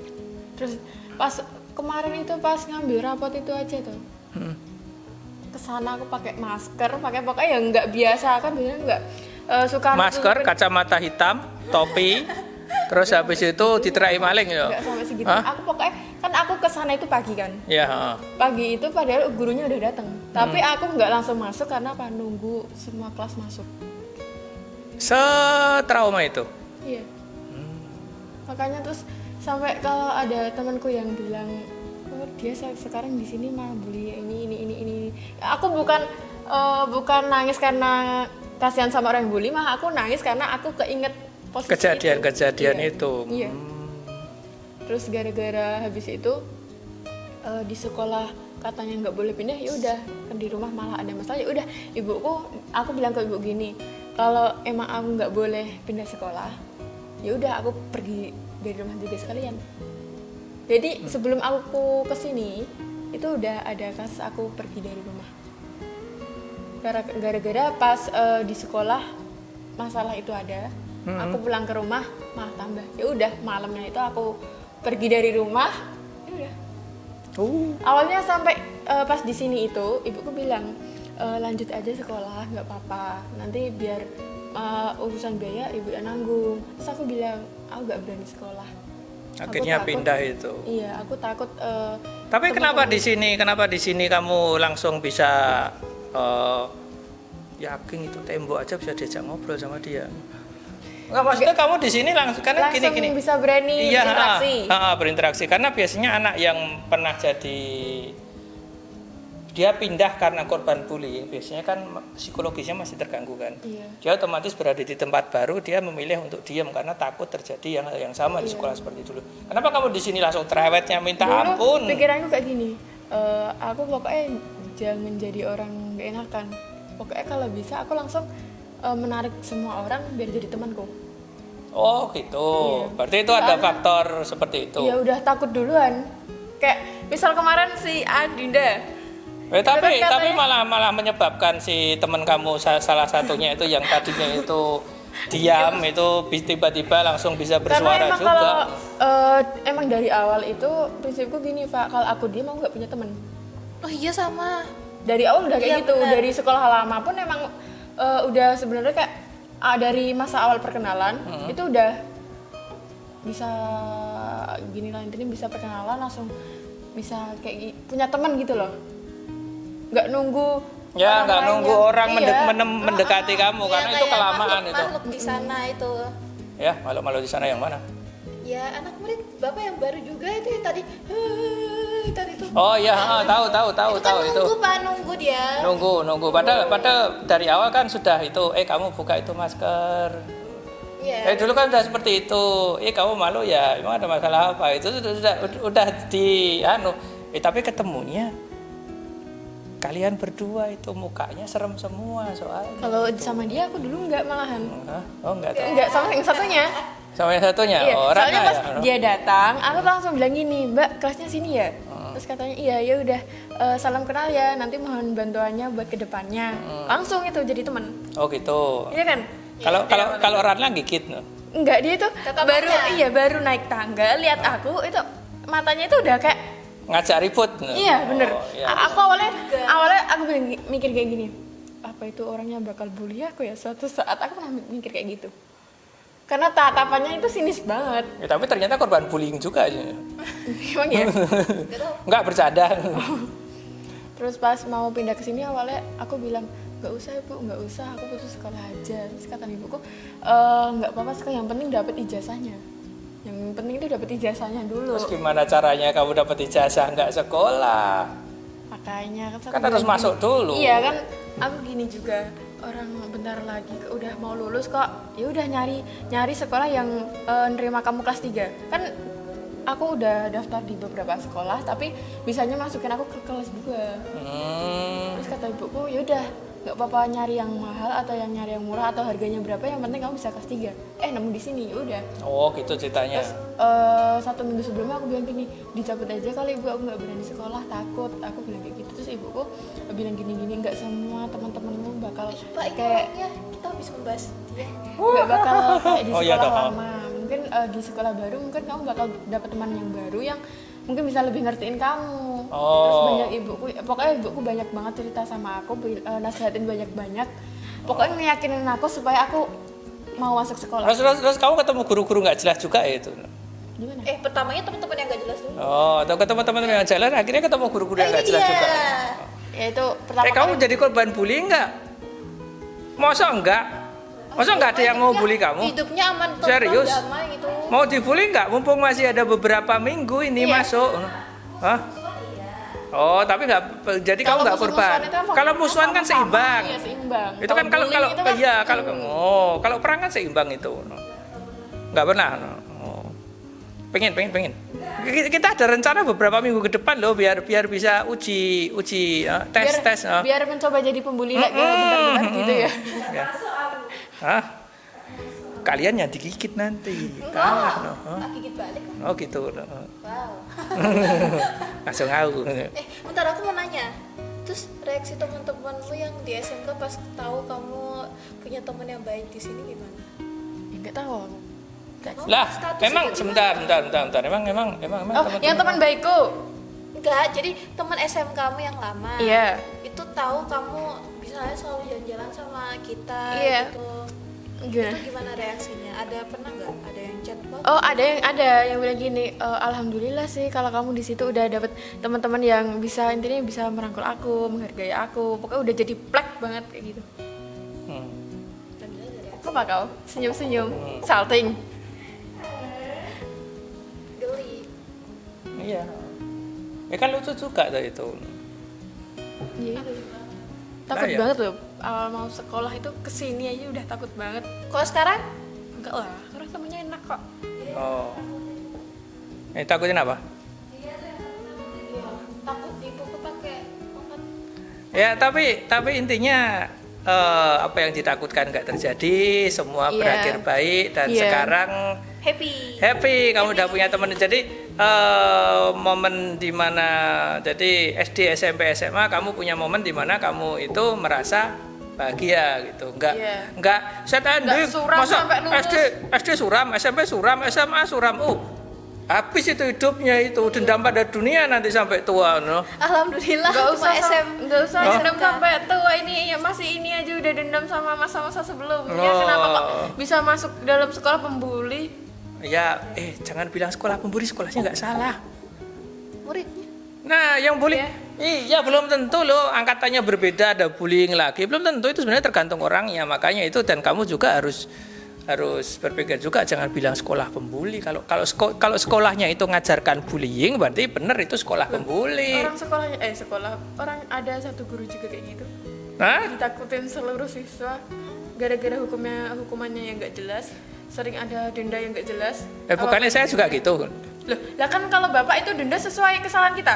Terus pas kemarin itu pas ngambil rapot itu aja tuh kesana aku pakai masker, pakai yang nggak biasa kan, biasanya nggak suka Masker, kacamata hitam, topi, terus habis itu diterai maling ya. nggak sampai segitu. Hah? Aku pokoknya kan aku kesana itu pagi kan, Ya. pagi itu padahal gurunya udah datang, tapi aku nggak langsung masuk karena apa, nunggu semua kelas masuk. Setrauma itu. Iya. Makanya terus sampai kalau ada temanku yang bilang, oh dia sekarang di sini mah bully ini. Aku bukan nangis karena kasihan sama orang yang bully, mah aku nangis karena aku keinget posisi Kejadian itu. itu. Iya. Terus gara-gara habis itu di sekolah katanya nggak boleh pindah, ya udah kan di rumah malah ada masalah. Ya udah aku bilang ke ibu gini, kalau emang aku nggak boleh pindah sekolah, ya udah aku pergi dari rumah juga sekalian. Jadi sebelum aku kesini itu udah ada kasus aku pergi dari rumah gara-gara pas di sekolah masalah itu ada. Aku pulang ke rumah malah tambah. Ya udah malamnya itu aku pergi dari rumah. Ya udah. Awalnya sampai pas di sini itu ibuku bilang lanjut aja sekolah nggak apa-apa, nanti biar urusan biaya ibu yang nanggung. Terus aku bilang aku nggak berani sekolah. Akhirnya pindah itu. Iya, aku takut. Tapi kenapa di sini kamu langsung bisa yakin itu tembok aja bisa diajak ngobrol sama dia? Enggak, maksudnya kamu di sini langsung karena gini. Bisa berani berinteraksi. Berinteraksi karena biasanya anak yang pernah jadi dia pindah karena korban bullying, biasanya kan psikologisnya masih terganggu kan. Iya. Dia otomatis berada di tempat baru, dia memilih untuk diam karena takut terjadi yang sama di sekolah seperti dulu. Kenapa kamu di sini langsung cerewetnya minta ampun? Pikiranku kayak gini, aku pokoknya jangan jadi orang gak enakan. Pokoknya kalau bisa aku langsung menarik semua orang biar jadi temanku. Oh gitu, Iya. berarti itu ada faktor seperti itu. Ya udah takut duluan. Kayak misal kemarin si Adinda. Tapi katanya- malah menyebabkan si teman kamu salah satunya itu yang tadinya itu diam itu tiba-tiba langsung bisa Karena bersuara emang juga. kalau emang dari awal itu prinsipku gini Pak, kalau aku diam aku nggak punya teman. Oh iya sama. Dari awal udah kayak Iya, gitu. benar. Dari sekolah lama pun emang udah sebenarnya kayak dari masa awal perkenalan itu udah bisa gini lah, intinya bisa perkenalan langsung bisa kayak punya teman gitu loh. Nggak nunggu Ya, orang nggak lain nunggu yang- orang iya. mendekati kamu Iya, karena itu kayak kelamaan itu. makhluk di sana itu. Ya, malu-malu di sana yang mana? Ya anak murid bapak yang baru juga itu yang tadi tadi tuh. Oh iya, tahu Kan itu. nunggu Pak, nunggu dia. Nunggu. Padahal dari awal kan sudah itu, kamu buka itu masker. Iya. Dulu kan udah seperti itu. Kamu malu ya, emang ada masalah apa? Itu udah tapi ketemunya kalian berdua itu mukanya serem semua soalnya. Kalau sama dia aku dulu nggak malahan. Hah? Oh, enggak tahu. Enggak, sama yang satunya. Sama yang satunya. Iya, Oh, soalnya Ratna pas ya? dia datang, aku langsung bilang gini, Mbak kelasnya sini ya. Terus katanya iya, ya udah salam kenal ya, nanti mohon bantuannya buat kedepannya. Langsung itu jadi teman. Oh gitu. Iya kan? Kalau Ratna gigit no. Enggak, dia tuh Tatapannya. baru naik tangga, lihat aku itu matanya itu udah kayak Ngajak ribut no. iya bener. Oh, iya. Aku awalnya aku mikir kayak gini, apa itu orangnya bakal bully aku ya suatu saat. Aku pernah mikir kayak gitu. Karena tatapannya itu sinis banget. Ya, tapi ternyata korban bullying juga. Emang ya? Gak tau. Enggak bercanda. Terus pas mau pindah ke sini awalnya aku bilang nggak usah ibu, nggak usah, aku putus sekolah aja. Terus kata ibuku nggak apa-apa sekolah, yang penting dapat ijazahnya. Yang penting itu dapat ijazahnya dulu. Terus gimana caranya kamu dapat ijazah nggak sekolah? Makanya aku Kan harus bilang masuk gini. dulu. Iya kan, aku gini juga orang bentar lagi udah mau lulus kok. Ya udah nyari sekolah yang nerima kamu kelas 3. Kan aku udah daftar di beberapa sekolah tapi bisanya masukin aku ke kelas 2. Terus kata ibuku, ya udah nggak apa-apa nyari yang mahal atau yang nyari yang murah atau harganya berapa, yang penting kamu bisa kelas 3. Nemu di sini, ya udah. Oh gitu ceritanya. Terus 1 minggu sebelumnya aku bilang gini, dicabut aja kali ibu, aku nggak berani sekolah, takut. Aku bilang kayak gitu. Terus ibuku bilang gini-gini, nggak semua teman-temanmu bakal Pak ini kayak orangnya kita habis membahas dia. nggak bakal kayak di Oh, iya sekolah toh. lama. Mungkin di sekolah baru mungkin kamu bakal dapat teman yang baru yang mungkin bisa lebih ngertiin kamu. Terus Oh. banyak pokoknya ibuku banyak banget cerita sama aku, nasihatin banyak-banyak. Pokoknya ngeyakinin aku supaya aku mau masuk sekolah. Terus kamu ketemu guru-guru nggak jelas juga ya itu? Gimana? Pertamanya teman-teman yang gak jelas dulu. Oh, atau ketemu teman-teman yang jalan, akhirnya ketemu guru-guru yang Ini nggak jelas dia. juga. Ya itu pertama Kamu kali. jadi korban bullying nggak? Masa enggak? Masa nggak ada yang mau bully kamu? Hidupnya aman, tenang, Serius? damai gitu. Mau dibully nggak? Mumpung masih ada beberapa minggu ini Iya. masuk. Hah? Oh, tapi nggak. Jadi kamu nggak korban. Kalau musuhan kan seimbang. Iya, seimbang. Itu kan kalau bullying itu kan- iya kalau perang kan seimbang itu. Nggak pernah. Oh. Pengen. Kita ada rencana beberapa minggu ke depan loh biar bisa uji tes. biar mencoba jadi pembuli lagi bentar-bentar gitu ya. Ya. Hah? Kalian yang digigit nanti. Kalah no. Ah, gigit balik. Oh gitu. No. Wow. Langsung tahu. Bentar aku mau nanya. Terus reaksi teman-temanmu yang di SMK pas tahu kamu punya teman yang baik di sini gimana? Ya, nggak tahu. Lah, Statusnya memang gimana? sebentar. Emang Oh, yang teman baikku. Enggak, jadi teman SMK kamu yang lama. Iya. Itu tahu kamu misalnya selalu jalan-jalan sama kita Iya. gitu. Gimana? Itu gimana reaksinya? Pernah nggak ada yang chat bang? Oh, ada yang bilang gini, alhamdulillah sih kalau kamu di situ udah dapet teman-teman yang intinya bisa merangkul aku, menghargai aku. Pokoknya udah jadi plek banget kayak gitu. Alhamdulillah ada reaksi. Apa kau? Senyum-senyum, salting. Geli. Iya. Ya kan lucu juga tuh itu. Iya itu. Takut ya. banget loh. Awal mau sekolah itu kesini aja udah takut banget. Kalau sekarang Enggak lah, karena temennya enak kok. Oh. Takutin apa? takut dipukul pakai tongkat. Ya, tapi intinya apa yang ditakutkan nggak terjadi, semua Iya. berakhir baik dan Iya. sekarang happy kamu udah punya teman. Jadi momen dimana jadi SD, SMP, SMA kamu punya momen dimana kamu itu merasa bahagia gitu, Iya. nggak set ending, suram masa sampai lulus. SD suram, SMP suram, SMA suram, habis itu hidupnya itu dendam pada dunia nanti sampai tua, no. Alhamdulillah Nggak cuma usah nggak usah Oh. dendam sampai tua ini ya, masih ini aja udah dendam sama masa-masa sebelumnya. Oh. Kenapa kok bisa masuk dalam sekolah pembuli? Ya, jangan bilang sekolah pembuli, sekolahnya nggak salah. muridnya. Nah, yang bully, iya belum tentu loh, angkatannya berbeda ada bullying lagi, belum tentu, itu sebenarnya tergantung orangnya. Makanya itu, dan kamu juga harus berpikir juga, jangan bilang sekolah pembuli. Kalau sekolahnya itu ngajarkan bullying, berarti benar itu sekolah pembuli. Orang orang ada satu guru juga kayak gitu. Hah? Ditakutin seluruh siswa gara-gara hukumannya yang nggak jelas, sering ada denda yang nggak jelas. Bukannya saya juga gitu. Loh, lah kan kalau bapak itu denda sesuai kesalahan kita.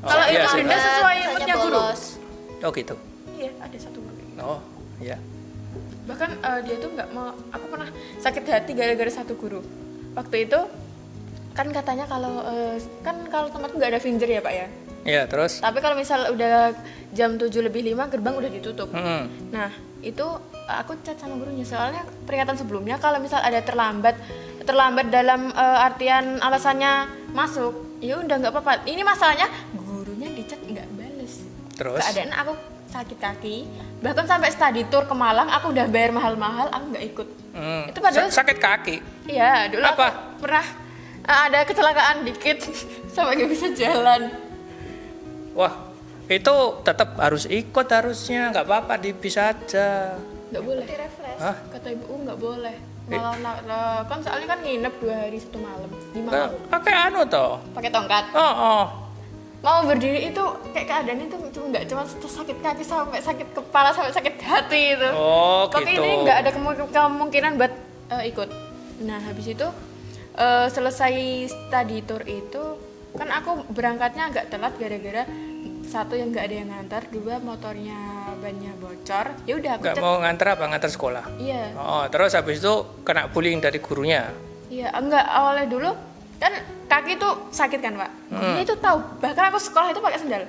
Oh, Kalau iya itu sih. denda sesuai Misalnya moodnya guru. bolos. Oh gitu. Iya, ada satu guru kayak gitu. Oh, iya. Bahkan dia tuh nggak mau, aku pernah sakit hati gara-gara satu guru. Waktu itu kan katanya kalau tempatku nggak ada finger ya pak ya. Iya, terus? Tapi kalau misal udah jam 7:05 gerbang udah ditutup. Nah itu aku chat sama gurunya, soalnya peringatan sebelumnya kalau misal ada terlambat dalam artian alasannya masuk, ya udah nggak apa-apa. Ini masalahnya gurunya di chat nggak bales. Terus? Keadaan aku sakit kaki, bahkan sampai study tour ke Malang aku udah bayar mahal-mahal, aku nggak ikut. Itu padahal Sakit kaki. iya dulu Apa? aku pernah ada kecelakaan dikit sampai nggak bisa jalan. Wah, itu tetap harus ikut harusnya, nggak apa-apa, bisa aja. Nggak boleh. Direfresh. Hah? Kata ibu nggak boleh. Malah kan soalnya kan nginep 2 hari 1 malam di Nah, Malang pakai anu toh. pakai tongkat. Oh. Mau berdiri itu kayak keadaannya itu nggak cuma sakit kaki sampai sakit kepala sampai sakit hati itu. Oh, Tapi gitu. ini nggak ada kemungkinan buat ikut. Nah habis itu selesai study tour itu kan aku berangkatnya agak telat gara-gara satu yang nggak ada yang ngantar, dua motornya bannya bocor. Ya udah aku Nggak cek. mau nganter apa? Nganter sekolah? Iya. Oh, terus habis itu kena bullying dari gurunya? Iya, enggak, awalnya dulu kan kaki tuh sakit kan pak. Gurunya itu tahu, bahkan aku sekolah itu pakai sendal.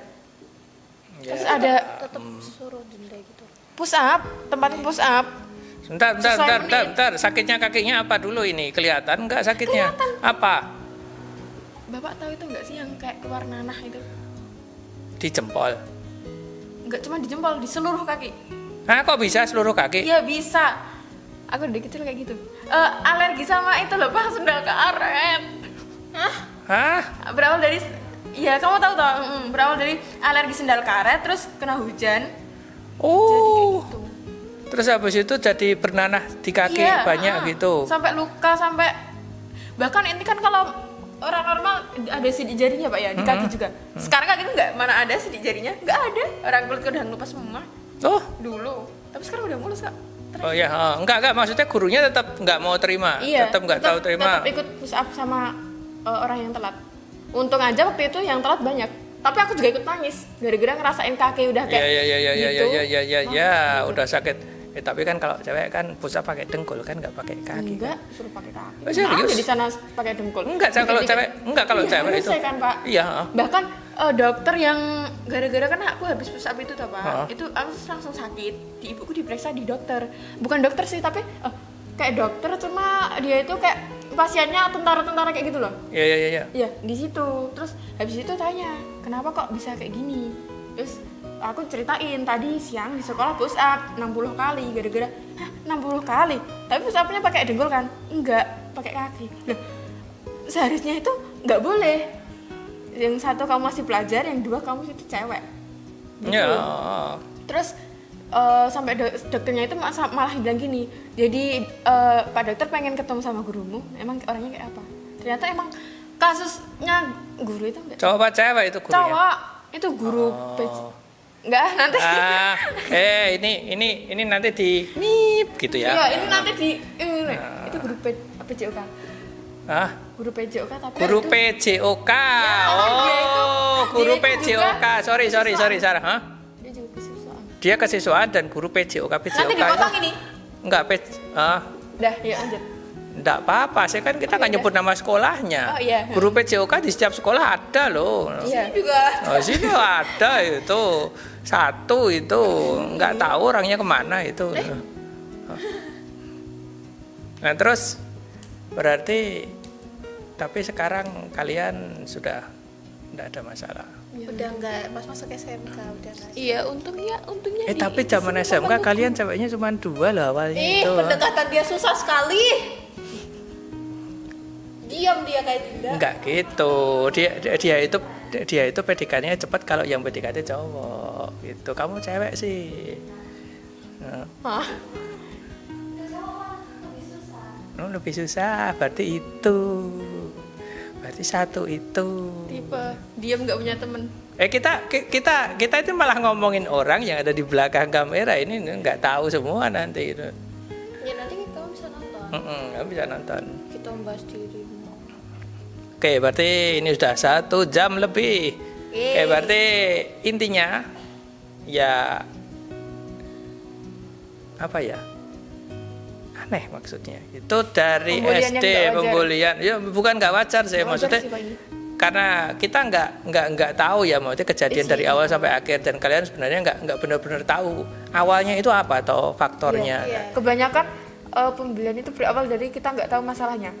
Terus ada Tetap suruh denda gitu. push up, tempat push up. Bentar. Sakitnya kakinya apa dulu ini? Kelihatan nggak sakitnya? Apa? Bapak tahu itu enggak sih yang kayak keluar nanah itu? Di jempol. Enggak cuma di jempol, di seluruh kaki. Nah, kok bisa seluruh kaki? Iya bisa. Aku dari kecil kayak gitu. Alergi sama itu loh pak, sendal karet. Hah? Berawal dari, ya kamu tahu toh, berawal dari alergi sendal karet, terus kena hujan. Jadi kayak Oh. gitu. Terus habis itu jadi bernanah di kaki Iya, banyak gitu. Sampai luka, sampai bahkan ini kan kalau orang normal ada sidik jarinya pak ya di kaki juga. Sekarang kaki itu nggak, mana ada sidik jarinya, nggak ada. Orang kulit udah lupa semua Oh. dulu. Tapi sekarang udah mulus kak. Oh ya, enggak, maksudnya gurunya tetap nggak mau terima, Iya. tetap nggak tahu terima. Tetap ikut push up sama orang yang telat. Untung aja waktu itu yang telat banyak. Tapi aku juga ikut nangis gara-gara ngerasain kaki udah kayak gitu. Ya, udah sakit. Tapi kan kalau cewek kan pusat pakai dengkul kan, nggak pakai kaki. Enggak, suruh pakai kaki. Oh, serius? Nah, di sana pakai dengkul. Enggak, kalau cewek, Iya, cewek itu. harusnya kan, Pak. Iya. Bahkan dokter yang gara-gara kan aku habis push up itu toh, Pak. Heeh. Itu aku langsung sakit. Di ibuku diperiksa di dokter. Bukan dokter sih, tapi kayak dokter cuma dia itu kayak pasiennya tentara-tentara kayak gitu loh. Iya. Iya, di situ. Terus habis itu tanya, "Kenapa kok bisa kayak gini?" Terus aku ceritain tadi siang di sekolah push up 60 kali gara-gara 60 kali. Tapi push up-nya pakai dengkul kan? Enggak, pakai kaki. Loh, seharusnya itu enggak boleh. Yang satu kamu masih pelajar, yang dua kamu itu cewek. Gitu. Ya. Terus sampai dokternya itu malah bilang gini, jadi Pak Dokter pengen ketemu sama gurumu, emang orangnya kayak apa? Ternyata emang kasusnya guru itu enggak Cowok apa cewek itu gurunya? cowok, itu guru Enggak, nanti. Ini nanti di nip gitu ya. Iya, ini nanti di ini. Itu guru PJOK. Ah, Guru PJOK tapi guru itu- PJOK. dia itu- Guru dia itu PJOK. juga Sorry, Sarah. Hah? Dia juga kesiswaan. Dia kesiswaan dan guru PJOK. Nanti dipotong ini. Enggak, Udah, ya lanjut. enggak apa-apa. Saya kan kita nggak nyebut nama sekolahnya. Oh, iya. Guru PJOK di setiap sekolah ada loh. Iya. Ini juga Oh, sini ada itu. Satu itu. Nggak tahu orangnya kemana itu. Nah, terus berarti tapi sekarang kalian sudah enggak ada masalah. udah nggak pas masuk SMK udah nggak. Iya, untungnya Tapi zaman SMK kalian ceweknya cuma 2 loh awalnya Ih, itu. pendekatan dia susah sekali. Diam dia kayak tidak. Enggak gitu. Dia itu PDKT-nya cepat kalau yang PDKT cowok gitu. Kamu cewek sih. Nah, Hah? lebih susah. Berarti itu. Berarti satu itu. Tipe diam nggak punya temen. Kita itu malah ngomongin orang yang ada di belakang kamera ini nggak tahu semua nanti itu. Ya nanti kamu bisa nonton. Nggak bisa nonton. Kita membahas dirimu. Oke, berarti ini sudah 1 jam lebih. Oke, Yeay. berarti intinya ya apa ya? Aneh maksudnya. Itu dari Pembulian yang SD nggak wajar. pembulian. Ya bukan nggak wajar sih Nggak wajar maksudnya. sih, Pak, ini. Karena kita nggak tahu ya maksudnya kejadian dari awal sampai akhir dan kalian sebenarnya nggak benar-benar tahu awalnya itu apa atau faktornya. Iya. Kebanyakan pembelian itu berawal dari kita nggak tahu masalahnya.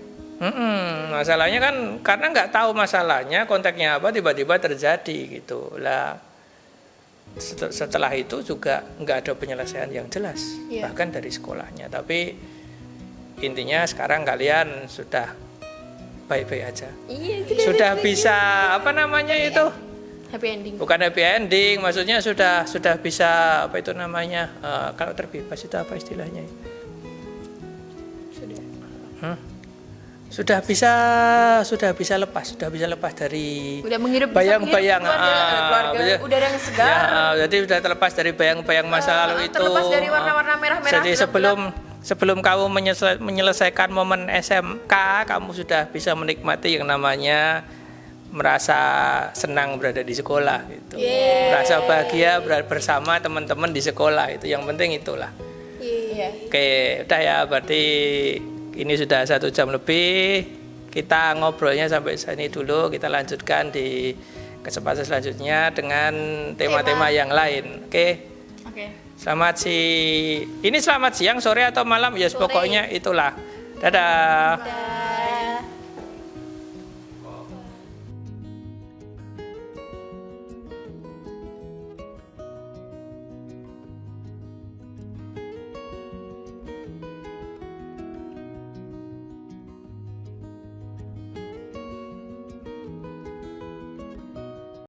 Masalahnya kan karena nggak tahu masalahnya konteksnya apa tiba-tiba terjadi gitu lah. Setelah itu juga nggak ada penyelesaian yang jelas Iya. bahkan dari sekolahnya. Tapi intinya sekarang kalian sudah baik-baik aja. Iya, Sudah bisa apa namanya itu? happy ending. Bukan happy ending, maksudnya sudah bisa apa itu namanya? Kalau terbebas itu apa istilahnya? Sudah. Sudah bisa lepas dari Udah menghirup bayang-bayang keluarga, udara yang segar. ya, jadi sudah terlepas dari bayang-bayang masa lalu itu. Terlepas dari warna-warna merah-merah. Jadi sebelum kamu menyelesaikan momen SMK, kamu sudah bisa menikmati yang namanya merasa senang berada di sekolah gitu. Merasa bahagia bersama teman-teman di sekolah itu. Yang penting itulah. Iya. Oke, udah ya, berarti ini sudah 1 jam lebih. Kita ngobrolnya sampai sini dulu. Kita lanjutkan di kesempatan selanjutnya dengan tema-tema yang lain. Oke. Selamat siang, sore atau malam ya, pokoknya itulah. Dadah.